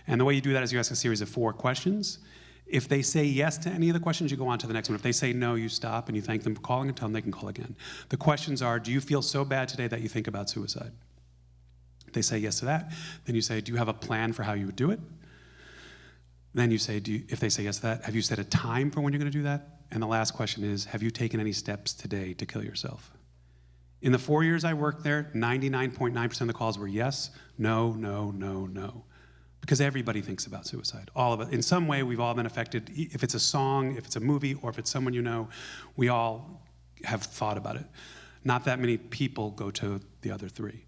And the way you do that is you ask a series of 4 questions. If they say yes to any of the questions, you go on to the next one. If they say no, you stop and you thank them for calling and tell them they can call again. The questions are, do you feel so bad today that you think about suicide? If they say yes to that, then you say, do you have a plan for how you would do it? Then you say, if they say yes to that, have you set a time for when you're going to do that? And the last question is, have you taken any steps today to kill yourself? In the 4 years I worked there, 99.9% of the calls were yes, no, no, no, no. Because everybody thinks about suicide, all of it. In some way, we've all been affected. If it's a song, if it's a movie, or if it's someone you know, we all have thought about it. Not that many people go to the other 3.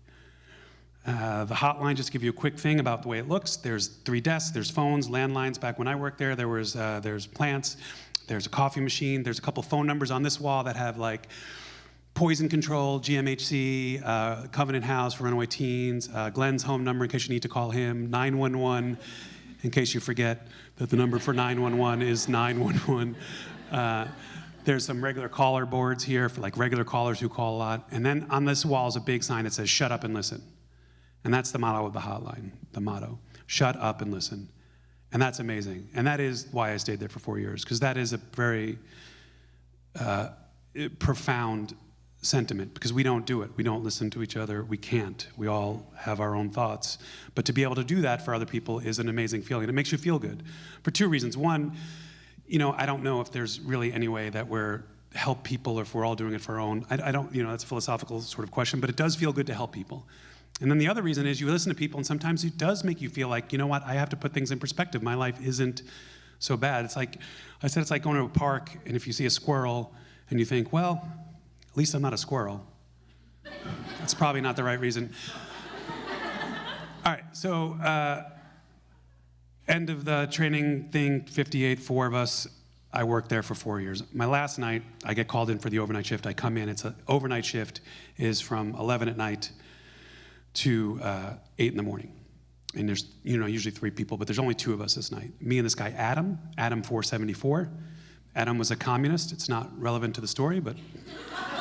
The hotline, just to give you a quick thing about the way it looks. There's 3 desks, there's phones, landlines. Back when I worked there, there's plants, there's a coffee machine, there's a couple phone numbers on this wall that have like Poison Control, GMHC, Covenant House for runaway teens, Glenn's home number in case you need to call him, 911, in case you forget that the number for 911 is 911. There's some regular caller boards here for like regular callers who call a lot. And then on this wall is a big sign that says, shut up and listen. And that's the motto of the hotline, the motto. shut up and listen. And that's amazing. And that is why I stayed there for 4 years, because that is a very profound sentiment, because we don't do it. We don't listen to each other. We can't. We all have our own thoughts. But to be able to do that for other people is an amazing feeling. It makes you feel good for two reasons. One, I don't know if there's really any way that we're help people or if we're all doing it for our own. I don't, that's a philosophical sort of question, but it does feel good to help people. And then the other reason is you listen to people and sometimes it does make you feel like, you know what, I have to put things in perspective. My life isn't so bad. It's like, I said, it's like going to a park and if you see a squirrel and you think, well, at least I'm not a squirrel. That's probably not the right reason. All right, so end of the training thing, 58, 4 of us. I worked there for 4 years. My last night, I get called in for the overnight shift. I come in, it's an overnight shift, is from 11 at night to 8 in the morning. And there's, usually 3 people, but there's only 2 of us this night. Me and this guy, Adam 474. Adam was a communist. It's not relevant to the story, but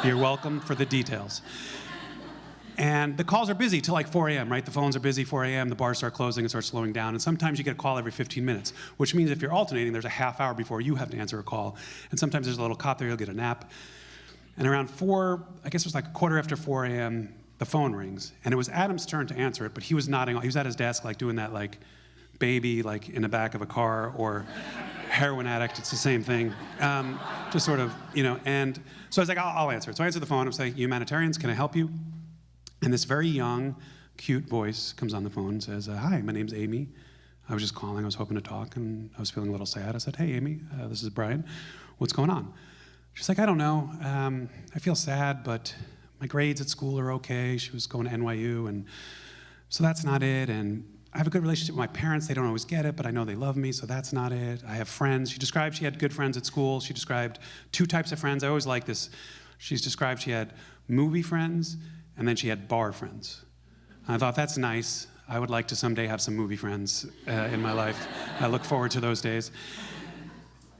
you're welcome for the details. And the calls are busy till like 4 a.m., right? The phones are busy 4 a.m., the bars start closing and start slowing down. And sometimes you get a call every 15 minutes, which means if you're alternating, there's a half hour before you have to answer a call. And sometimes there's a little cop there, you'll get a nap. And around 4, I guess it was like a quarter after 4 a.m., the phone rings. And it was Adam's turn to answer it, but he was nodding. He was at his desk like doing that like baby like in the back of a car or heroin addict, it's the same thing. Just sort of, and so I was like, I'll answer it. So I answered the phone, I'm saying, Humanitarians, can I help you? And this very young, cute voice comes on the phone and says, hi, my name's Amy. I was just calling, I was hoping to talk, and I was feeling a little sad. I said, hey, Amy, this is Brian. What's going on? She's like, I don't know. I feel sad, but my grades at school are okay. She was going to NYU, and so that's not it. And I have a good relationship with my parents. They don't always get it, but I know they love me, so that's not it. I have friends. She described she had good friends at school. She described 2 types of friends. I always like this. She's described she had movie friends, and then she had bar friends. I thought, that's nice. I would like to someday have some movie friends in my life. I look forward to those days.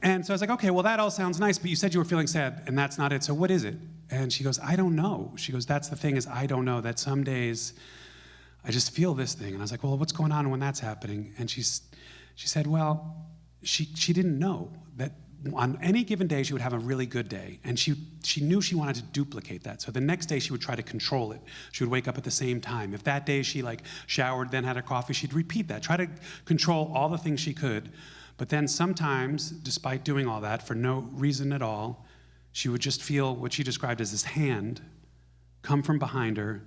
And so I was like, okay, well, that all sounds nice, but you said you were feeling sad, and that's not it, so what is it? And she goes, I don't know. She goes, that's the thing is I don't know, that some days I just feel this thing. And I was like, well, what's going on when that's happening? And she said, well, she didn't know that on any given day, she would have a really good day. And she knew she wanted to duplicate that. So the next day, she would try to control it. She would wake up at the same time. If that day she showered, then had her coffee, she'd repeat that. Try to control all the things she could. But then sometimes, despite doing all that, for no reason at all, she would just feel what she described as this hand come from behind her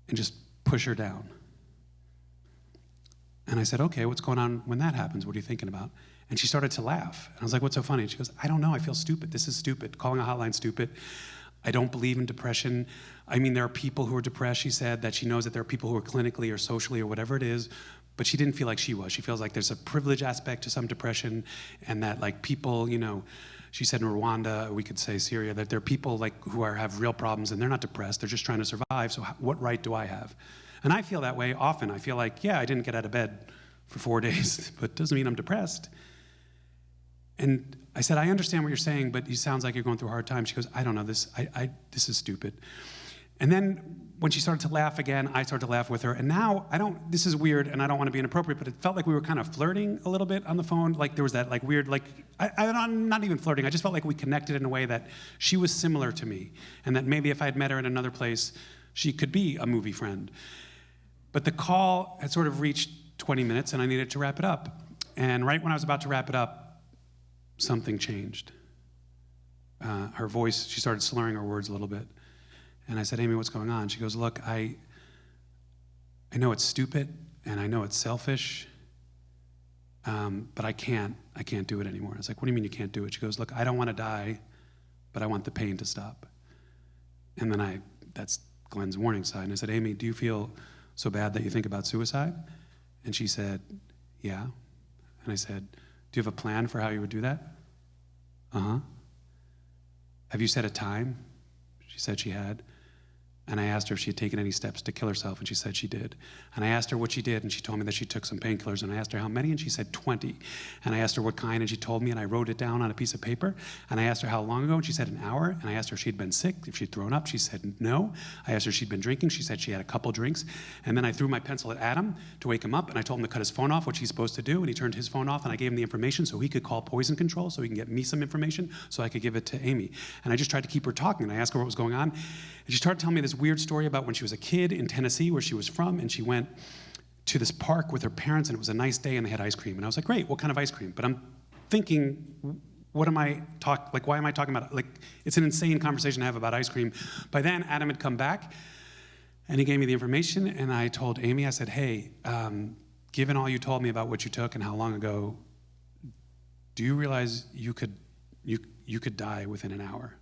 and just push her down. And I said, okay, what's going on when that happens? What are you thinking about? And she started to laugh. And I was like, what's so funny? And she goes, I don't know, I feel stupid. This is stupid. Calling a hotline stupid. I don't believe in depression. I mean, there are people who are depressed, she said, that she knows that there are people who are clinically or socially or whatever it is, but she didn't feel like she was. She feels like there's a privilege aspect to some depression and that people, she said in Rwanda, we could say Syria, that there are people who have real problems and they're not depressed, they're just trying to survive, so what right do I have? And I feel that way often. I feel like, yeah, I didn't get out of bed for 4 days, but it doesn't mean I'm depressed. And I said, I understand what you're saying, but it sounds like you're going through a hard time. She goes, I don't know, this is stupid. And then when she started to laugh again, I started to laugh with her. And now, this is weird, and I don't want to be inappropriate, but it felt like we were kind of flirting a little bit on the phone. Like there was that weird, I'm not even flirting. I just felt like we connected in a way that she was similar to me. And that maybe if I had met her in another place, she could be a movie friend. But the call had sort of reached 20 minutes, and I needed to wrap it up. And right when I was about to wrap it up, something changed. Her voice, she started slurring her words a little bit. And I said, Amy, what's going on? She goes, look, I know it's stupid and I know it's selfish, but I can't do it anymore. I was like, what do you mean you can't do it? She goes, look, I don't want to die, but I want the pain to stop. And then that's Glenn's warning sign. And I said, Amy, do you feel so bad that you think about suicide? And she said, yeah. And I said, do you have a plan for how you would do that? Uh-huh. Have you set a time? She said she had. And I asked her if she had taken any steps to kill herself, and she said she did. And I asked her what she did, and she told me that she took some painkillers, and I asked her how many, and she said 20. And I asked her what kind, and she told me, and I wrote it down on a piece of paper. And I asked her how long ago, and she said an hour. And I asked her if she'd been sick, if she'd thrown up. She said no. I asked her if she'd been drinking. She said she had a couple drinks. And then I threw my pencil at Adam to wake him up, and I told him to cut his phone off, which he's supposed to do, and he turned his phone off, and I gave him the information so he could call poison control, so he can get me some information, so I could give it to Amy. And I just tried to keep her talking, and I asked her what was going on. And she started telling me this weird story about when she was a kid in Tennessee, where she was from, and she went to this park with her parents, and it was a nice day, and they had ice cream. And I was like, great, what kind of ice cream? But I'm thinking, why am I talking about, it's an insane conversation to have about ice cream. By then, Adam had come back, and he gave me the information, and I told Amy, I said, hey, given all you told me about what you took and how long ago, do you realize you could die within an hour?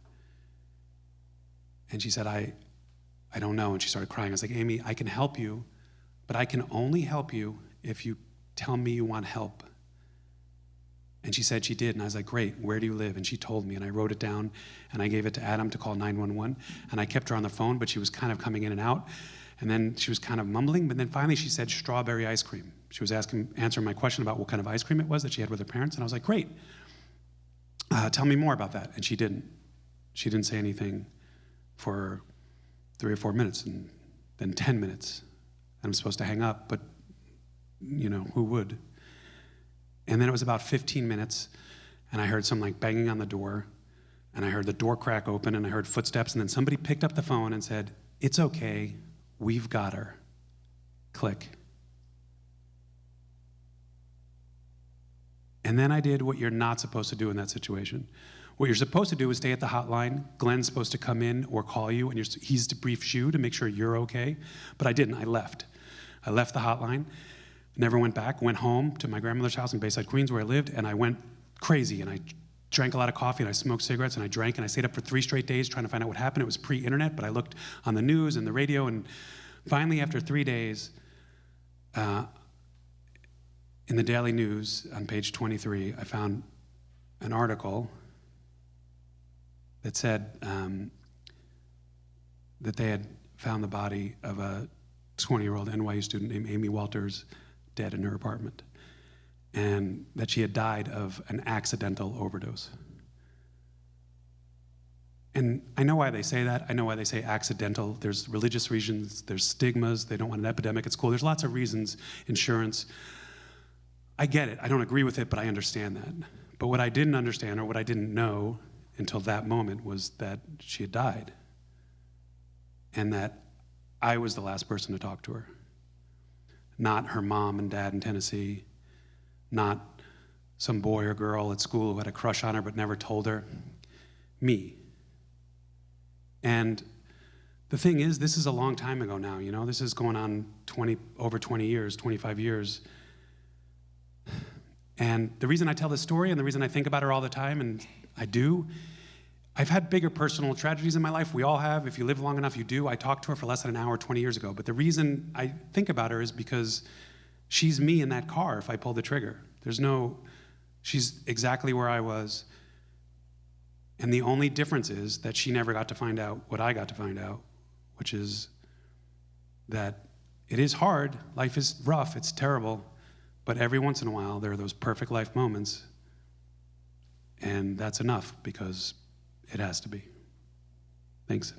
And she said, I don't know. And she started crying. I was like, Amy, I can help you, but I can only help you if you tell me you want help. And she said she did. And I was like, great, where do you live? And she told me, and I wrote it down, and I gave it to Adam to call 911. And I kept her on the phone, but she was kind of coming in and out. And then she was kind of mumbling, but then finally she said strawberry ice cream. She was answering my question about what kind of ice cream it was that she had with her parents. And I was like, great, tell me more about that. And she didn't. She didn't say anything for 3 or 4 minutes, and then 10 minutes. And I'm supposed to hang up, but who would? And then it was about 15 minutes, and I heard some banging on the door, and I heard the door crack open, and I heard footsteps, and then somebody picked up the phone and said, it's okay, we've got her. Click. And then I did what you're not supposed to do in that situation. What you're supposed to do is stay at the hotline. Glenn's supposed to come in or call you, and he's to brief you to make sure you're okay. But I didn't. I left. I left the hotline, never went back, went home to my grandmother's house in Bayside, Queens, where I lived, and I went crazy, and I drank a lot of coffee, and I smoked cigarettes, and I drank, and I stayed up for 3 straight days trying to find out what happened. It was pre-internet, but I looked on the news and the radio, and finally, after 3 days, in the Daily News on page 23, I found an article that said that they had found the body of a 20-year-old NYU student named Amy Walters dead in her apartment, and that she had died of an accidental overdose. And I know why they say that. I know why they say accidental. There's religious reasons, there's stigmas, they don't want an epidemic at school. There's lots of reasons, insurance. I get it, I don't agree with it, but I understand that. But what I didn't understand, or what I didn't know until that moment, was that she had died, and that I was the last person to talk to her. Not her mom and dad in Tennessee, not some boy or girl at school who had a crush on her but never told her. Me. And the thing is, this is a long time ago now, this is going on over 20 years, 25 years. And the reason I tell this story, and the reason I think about her all the time, and I do, I've had bigger personal tragedies in my life. We all have. If you live long enough, you do. I talked to her for less than an hour 20 years ago. But the reason I think about her is because she's me in that car if I pull the trigger. She's exactly where I was. And the only difference is that she never got to find out what I got to find out, which is that it is hard. Life is rough. It's terrible. But every once in a while, there are those perfect life moments. And that's enough, because it has to be. Thanks.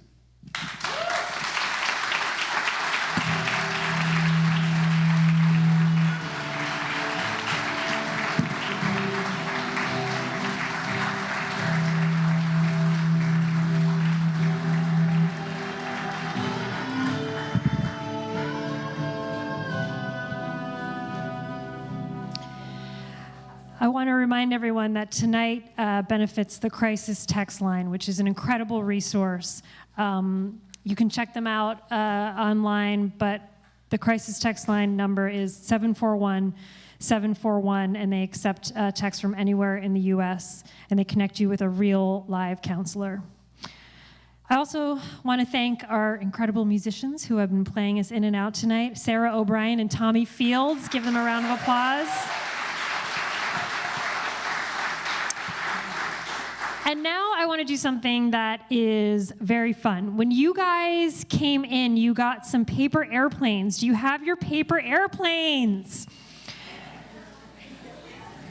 I want to remind everyone that tonight benefits the Crisis Text Line, which is an incredible resource. You can check them out online, but the Crisis Text Line number is 741-741, and they accept texts from anywhere in the U.S., and they connect you with a real live counselor. I also want to thank our incredible musicians who have been playing us in and out tonight, Sarah O'Brien and Tommy Fields. Give them a round of applause. And now I want to do something that is very fun. When you guys came in, you got some paper airplanes. Do you have your paper airplanes?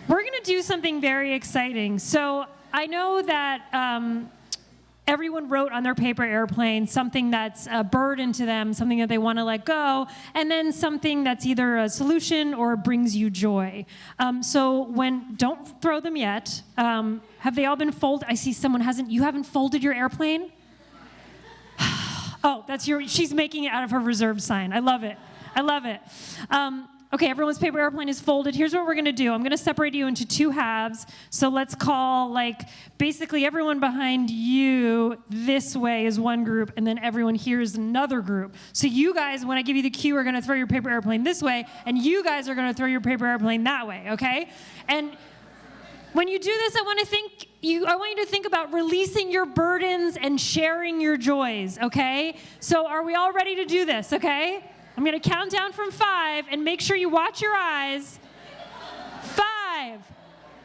We're going to do something very exciting. So I know that everyone wrote on their paper airplane something that's a burden to them, something that they want to let go, and then something that's either a solution or brings you joy. Don't throw them yet. Have they all been folded? I see someone hasn't. You haven't folded your airplane? Oh, she's making it out of her reserve sign. I love it. I love it. Okay, everyone's paper airplane is folded. Here's what we're going to do. I'm going to separate you into two halves. So let's call, basically everyone behind you this way is one group, and then everyone here is another group. So you guys, when I give you the cue, are going to throw your paper airplane this way, and you guys are going to throw your paper airplane that way, okay? And when you do this, I want you to think about releasing your burdens and sharing your joys, okay? So are we all ready to do this, okay? I'm going to count down from 5, and make sure you watch your eyes. 5,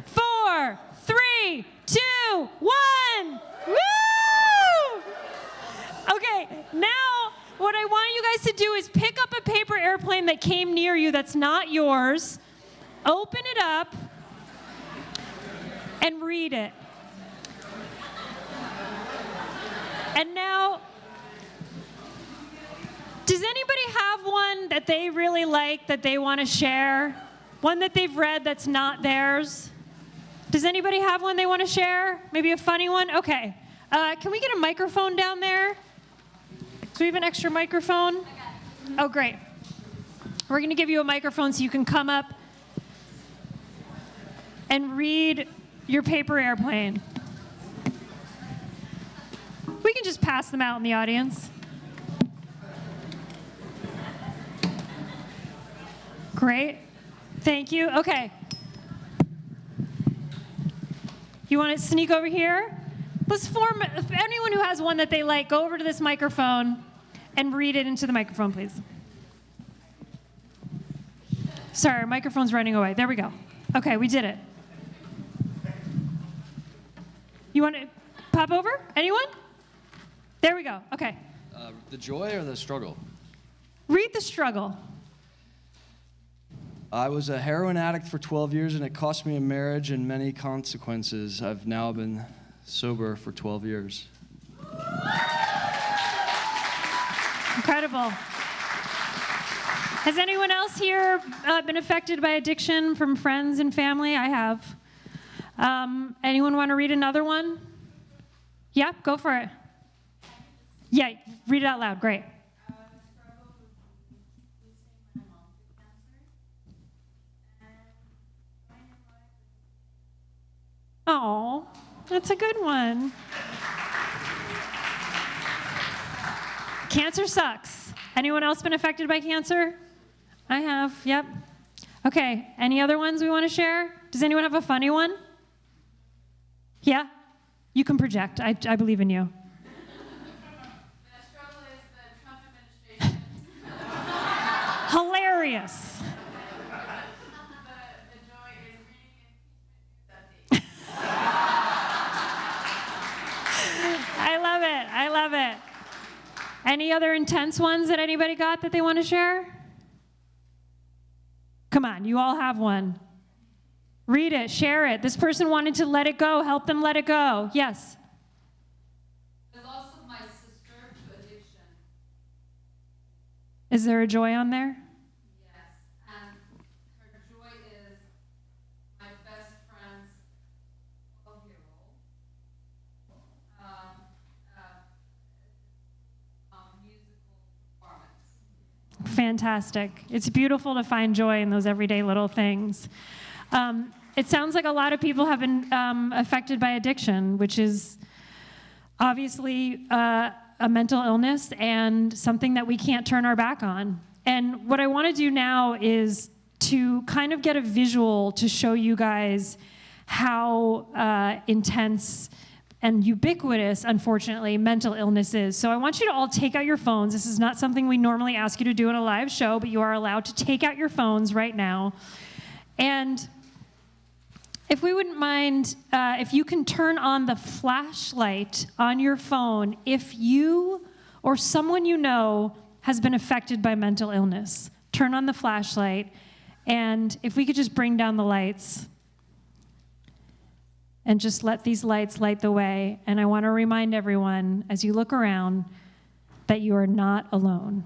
4, 3, 2, 1. Woo! Okay, now what I want you guys to do is pick up a paper airplane that came near you that's not yours, open it up, and read it. And now, does anybody have one that they really like that they want to share? One that they've read that's not theirs? Does anybody have one they want to share? Maybe a funny one? Okay. Can we get a microphone down there? Do we have an extra microphone? Oh, great. We're going to give you a microphone so you can come up and read your paper airplane. We can just pass them out in the audience. Great. Thank you. Okay. You want to sneak over here? Let's form, if anyone who has one that they like, go over to this microphone and read it into the microphone, please. Sorry, our microphone's running away. There we go. Okay, we did it. You want to pop over? Anyone? There we go. Okay. The joy or the struggle? Read the struggle. I was a heroin addict for 12 years, and it cost me a marriage and many consequences. I've now been sober for 12 years. Incredible. Has anyone else here been affected by addiction from friends and family? I have. Anyone want to read another one? Yeah, go for it. Yeah, read it out loud. Great. Oh, that's a good one. Cancer sucks. Anyone else been affected by cancer? I have, yep. Okay, any other ones we want to share? Does anyone have a funny one? Yeah? You can project. I believe in you. The struggle is the Trump administration. Hilarious. The joy is reading impeachment news updates. I love it. Any other intense ones that anybody got that they want to share? Come on, you all have one. Read it, share it. This person wanted to let it go. Help them let it go. Yes. The loss of my sister to addiction. Is there a joy on there? Yes. And her joy is my best friend's 12-year-old. Musical performance. Fantastic. It's beautiful to find joy in those everyday little things. It sounds like a lot of people have been affected by addiction, which is obviously a mental illness and something that we can't turn our back on. And what I want to do now is to kind of get a visual to show you guys how intense and ubiquitous, unfortunately, mental illness is. So I want you to all take out your phones. This is not something we normally ask you to do in a live show, but you are allowed to take out your phones right now. And if we wouldn't mind, if you can turn on the flashlight on your phone if you or someone you know has been affected by mental illness. Turn on the flashlight, and if we could just bring down the lights and just let these lights light the way. And I want to remind everyone, as you look around, that you are not alone.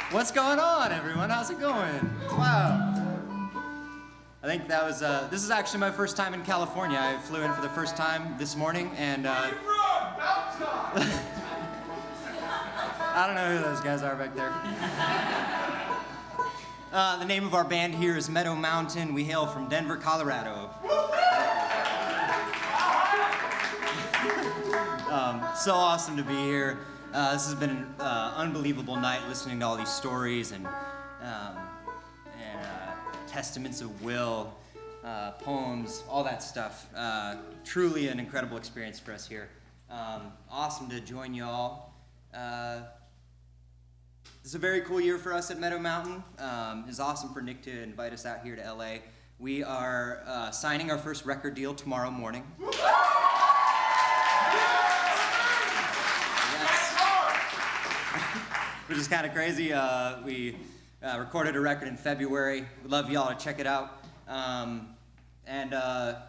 What's going on, everyone? How's it going? Wow. I think that was, this is actually my first time in California. I flew in for the first time this morning, and I don't know who those guys are back there. The name of our band here is Meadow Mountain. We hail from Denver, Colorado. So awesome to be here. This has been an unbelievable night listening to all these stories and testaments of will, poems, all that stuff. Truly an incredible experience for us here. Awesome to join you all. This is a very cool year for us at Meadow Mountain. It's awesome for Nick to invite us out here to LA. We are signing our first record deal tomorrow morning. Which is kind of crazy. We recorded a record in February. We'd love y'all to check it out. And to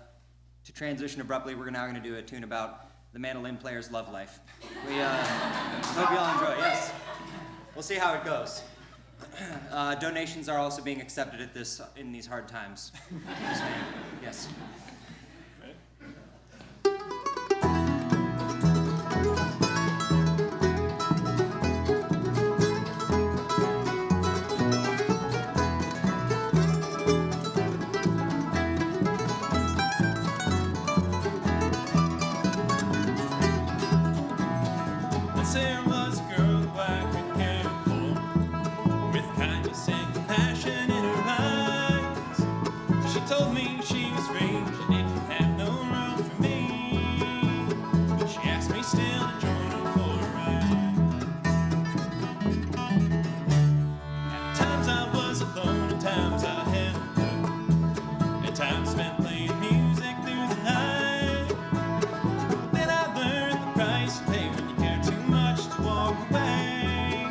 transition abruptly, we're now going to do a tune about the mandolin player's love life. We hope y'all enjoy. Yes. We'll see how it goes. Donations are also being accepted in these hard times. Yes. There was a girl who I could care for, with kindness and compassion in her eyes. She told me she was free, she didn't have no room for me, but she asked me still to join her for a ride. At times I was alone, at times I had her, at times spent playing music through the night. Then I learned the price you pay when you care too much to walk away.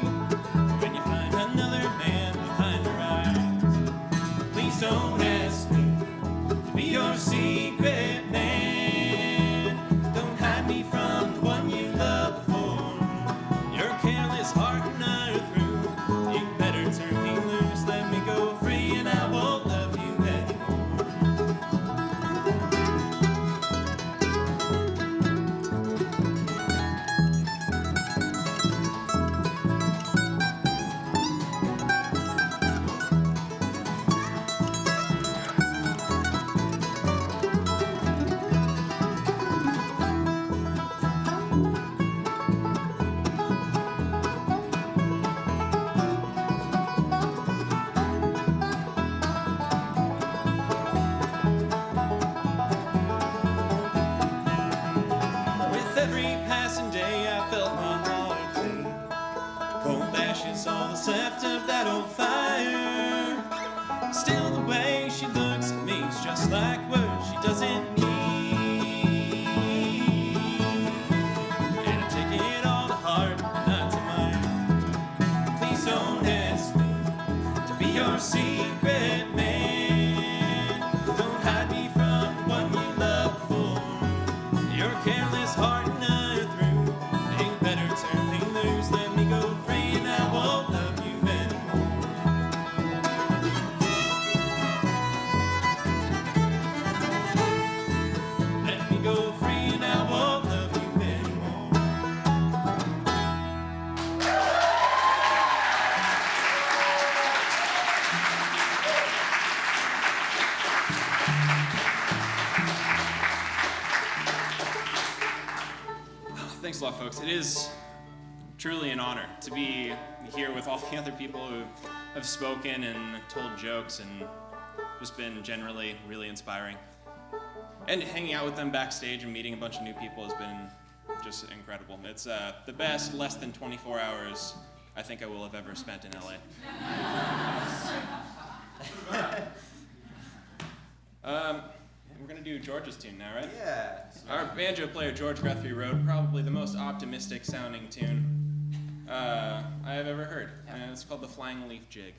When you find another man behind her eyes. Please don't ask me to be your secret man. Don't hide me from the one you loved before. Your careless heart and I are through. You better turn me loose, let me go free, and I won't love you anymore. With every passing day, I felt my heart fade. Cold ashes, all that's left of that old fire. Still, the way she looks at me is just like words she doesn't need. And I take it all to heart, but not to mind. Please don't ask me to be your secret man. Don't hide me from the one you loved before. Your careless heart and I are through. You better turn me loose, let me go free, and I won't love you anymore. Let me go free, and I won't love you anymore. Thanks a lot, folks. It is truly an honor to be here with all the other people who have spoken and told jokes and just been generally really inspiring. And hanging out with them backstage and meeting a bunch of new people has been just incredible. It's the best less than 24 hours I think I will have ever spent in LA. We're gonna do George's tune now, right? Yeah. Our banjo player George Guthrie wrote probably the most optimistic sounding tune I have ever heard. And it's called the Flying Leaf Jig.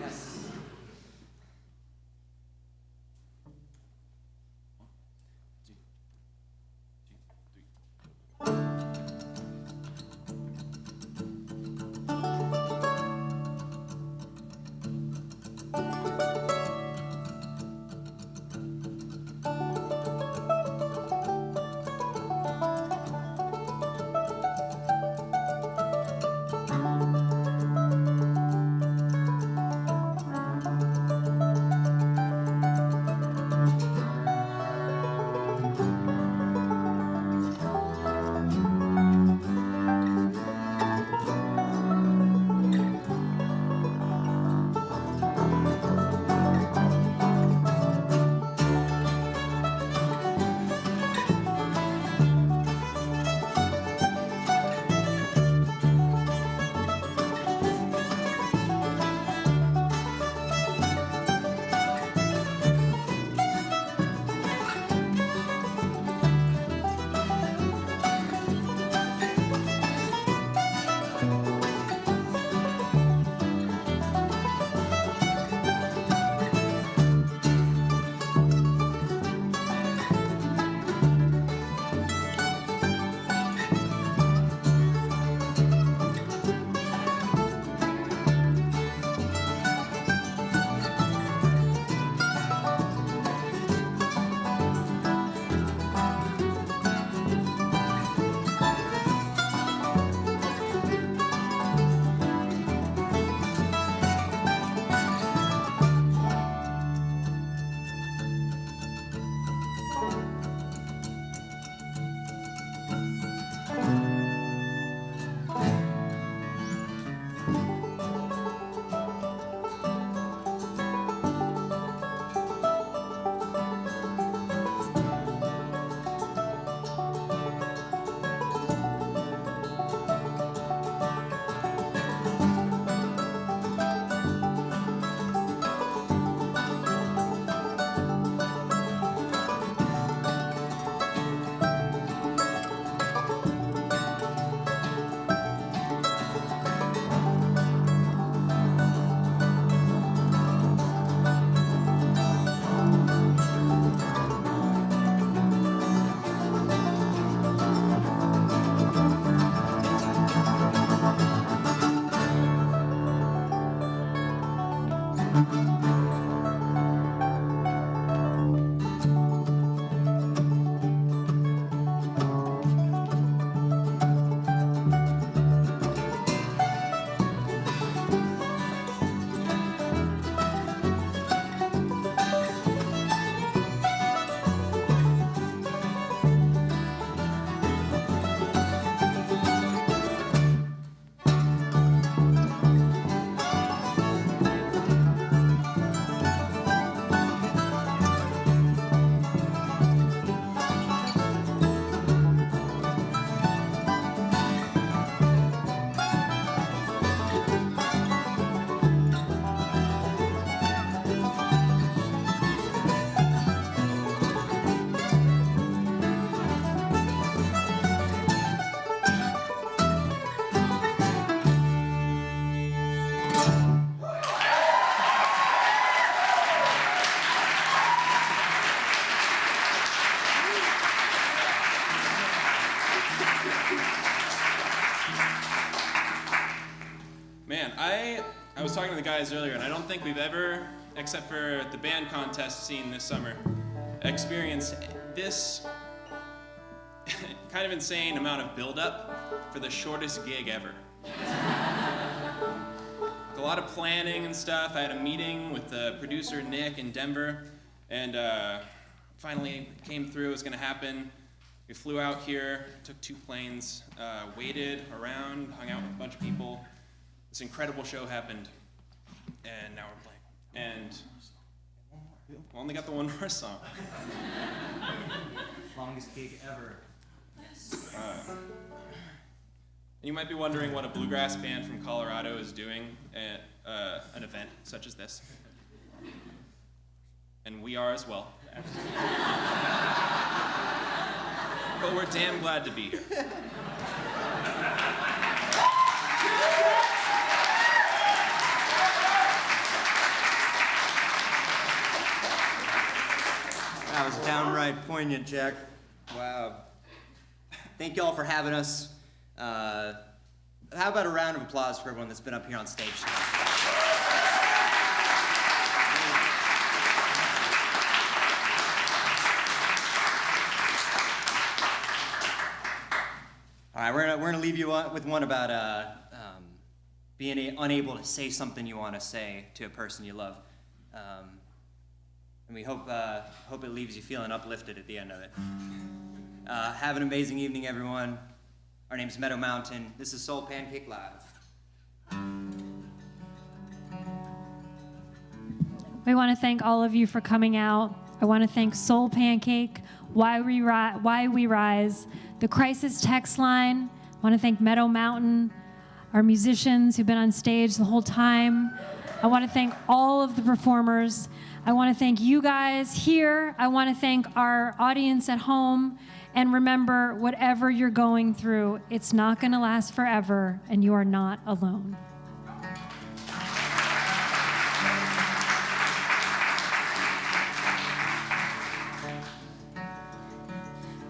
Yes. was talking to the guys earlier, and I don't think we've ever, except for the band contest scene this summer, experienced this kind of insane amount of build-up for the shortest gig ever. A lot of planning and stuff. I had a meeting with the producer Nick in Denver, and finally came through. It was going to happen. We flew out here, took 2 planes, waited around, hung out with a bunch of people. This incredible show happened, and now we're playing. And we only got the one more song. Longest gig ever. You might be wondering what a bluegrass band from Colorado is doing at an event such as this. And we are as well. But we're damn glad to be here. That was downright poignant, Jack. Wow. Thank y'all for having us. How about a round of applause for everyone that's been up here on stage tonight? All right, we're gonna leave you with one about being unable to say something you want to say to a person you love, and we hope it leaves you feeling uplifted at the end of it. Have an amazing evening, everyone. Our name's Meadow Mountain. This is SoulPancake Live. We want to thank all of you for coming out. I want to thank SoulPancake, Why We Rise, the Crisis Text Line. I want to thank Meadow Mountain, our musicians who've been on stage the whole time. I want to thank all of the performers. I want to thank you guys here. I want to thank our audience at home. And remember, whatever you're going through, it's not going to last forever, and you are not alone.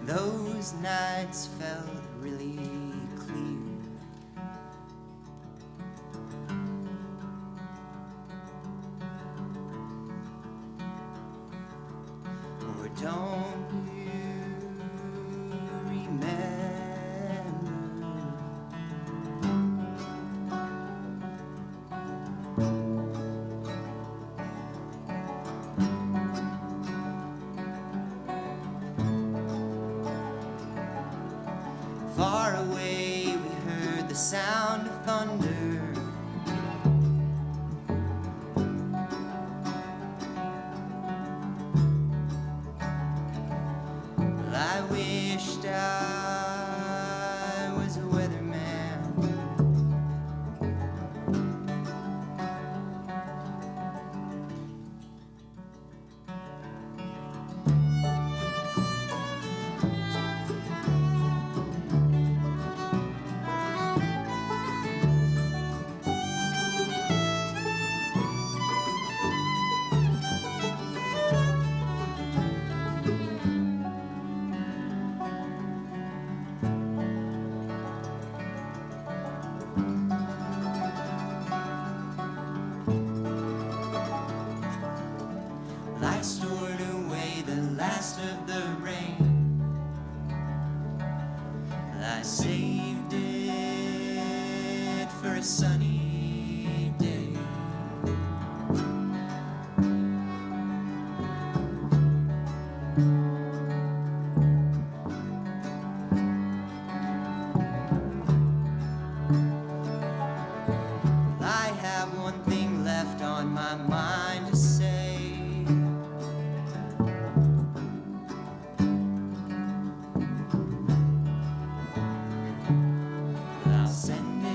Those nights felt really clear. Or don't you remember? Far away we heard the sound of thunder. Well, I wished I was a weatherman. I stored away the last of the rain. I saved it for a sunny day. I have one thing left on my mind to say. I'll send it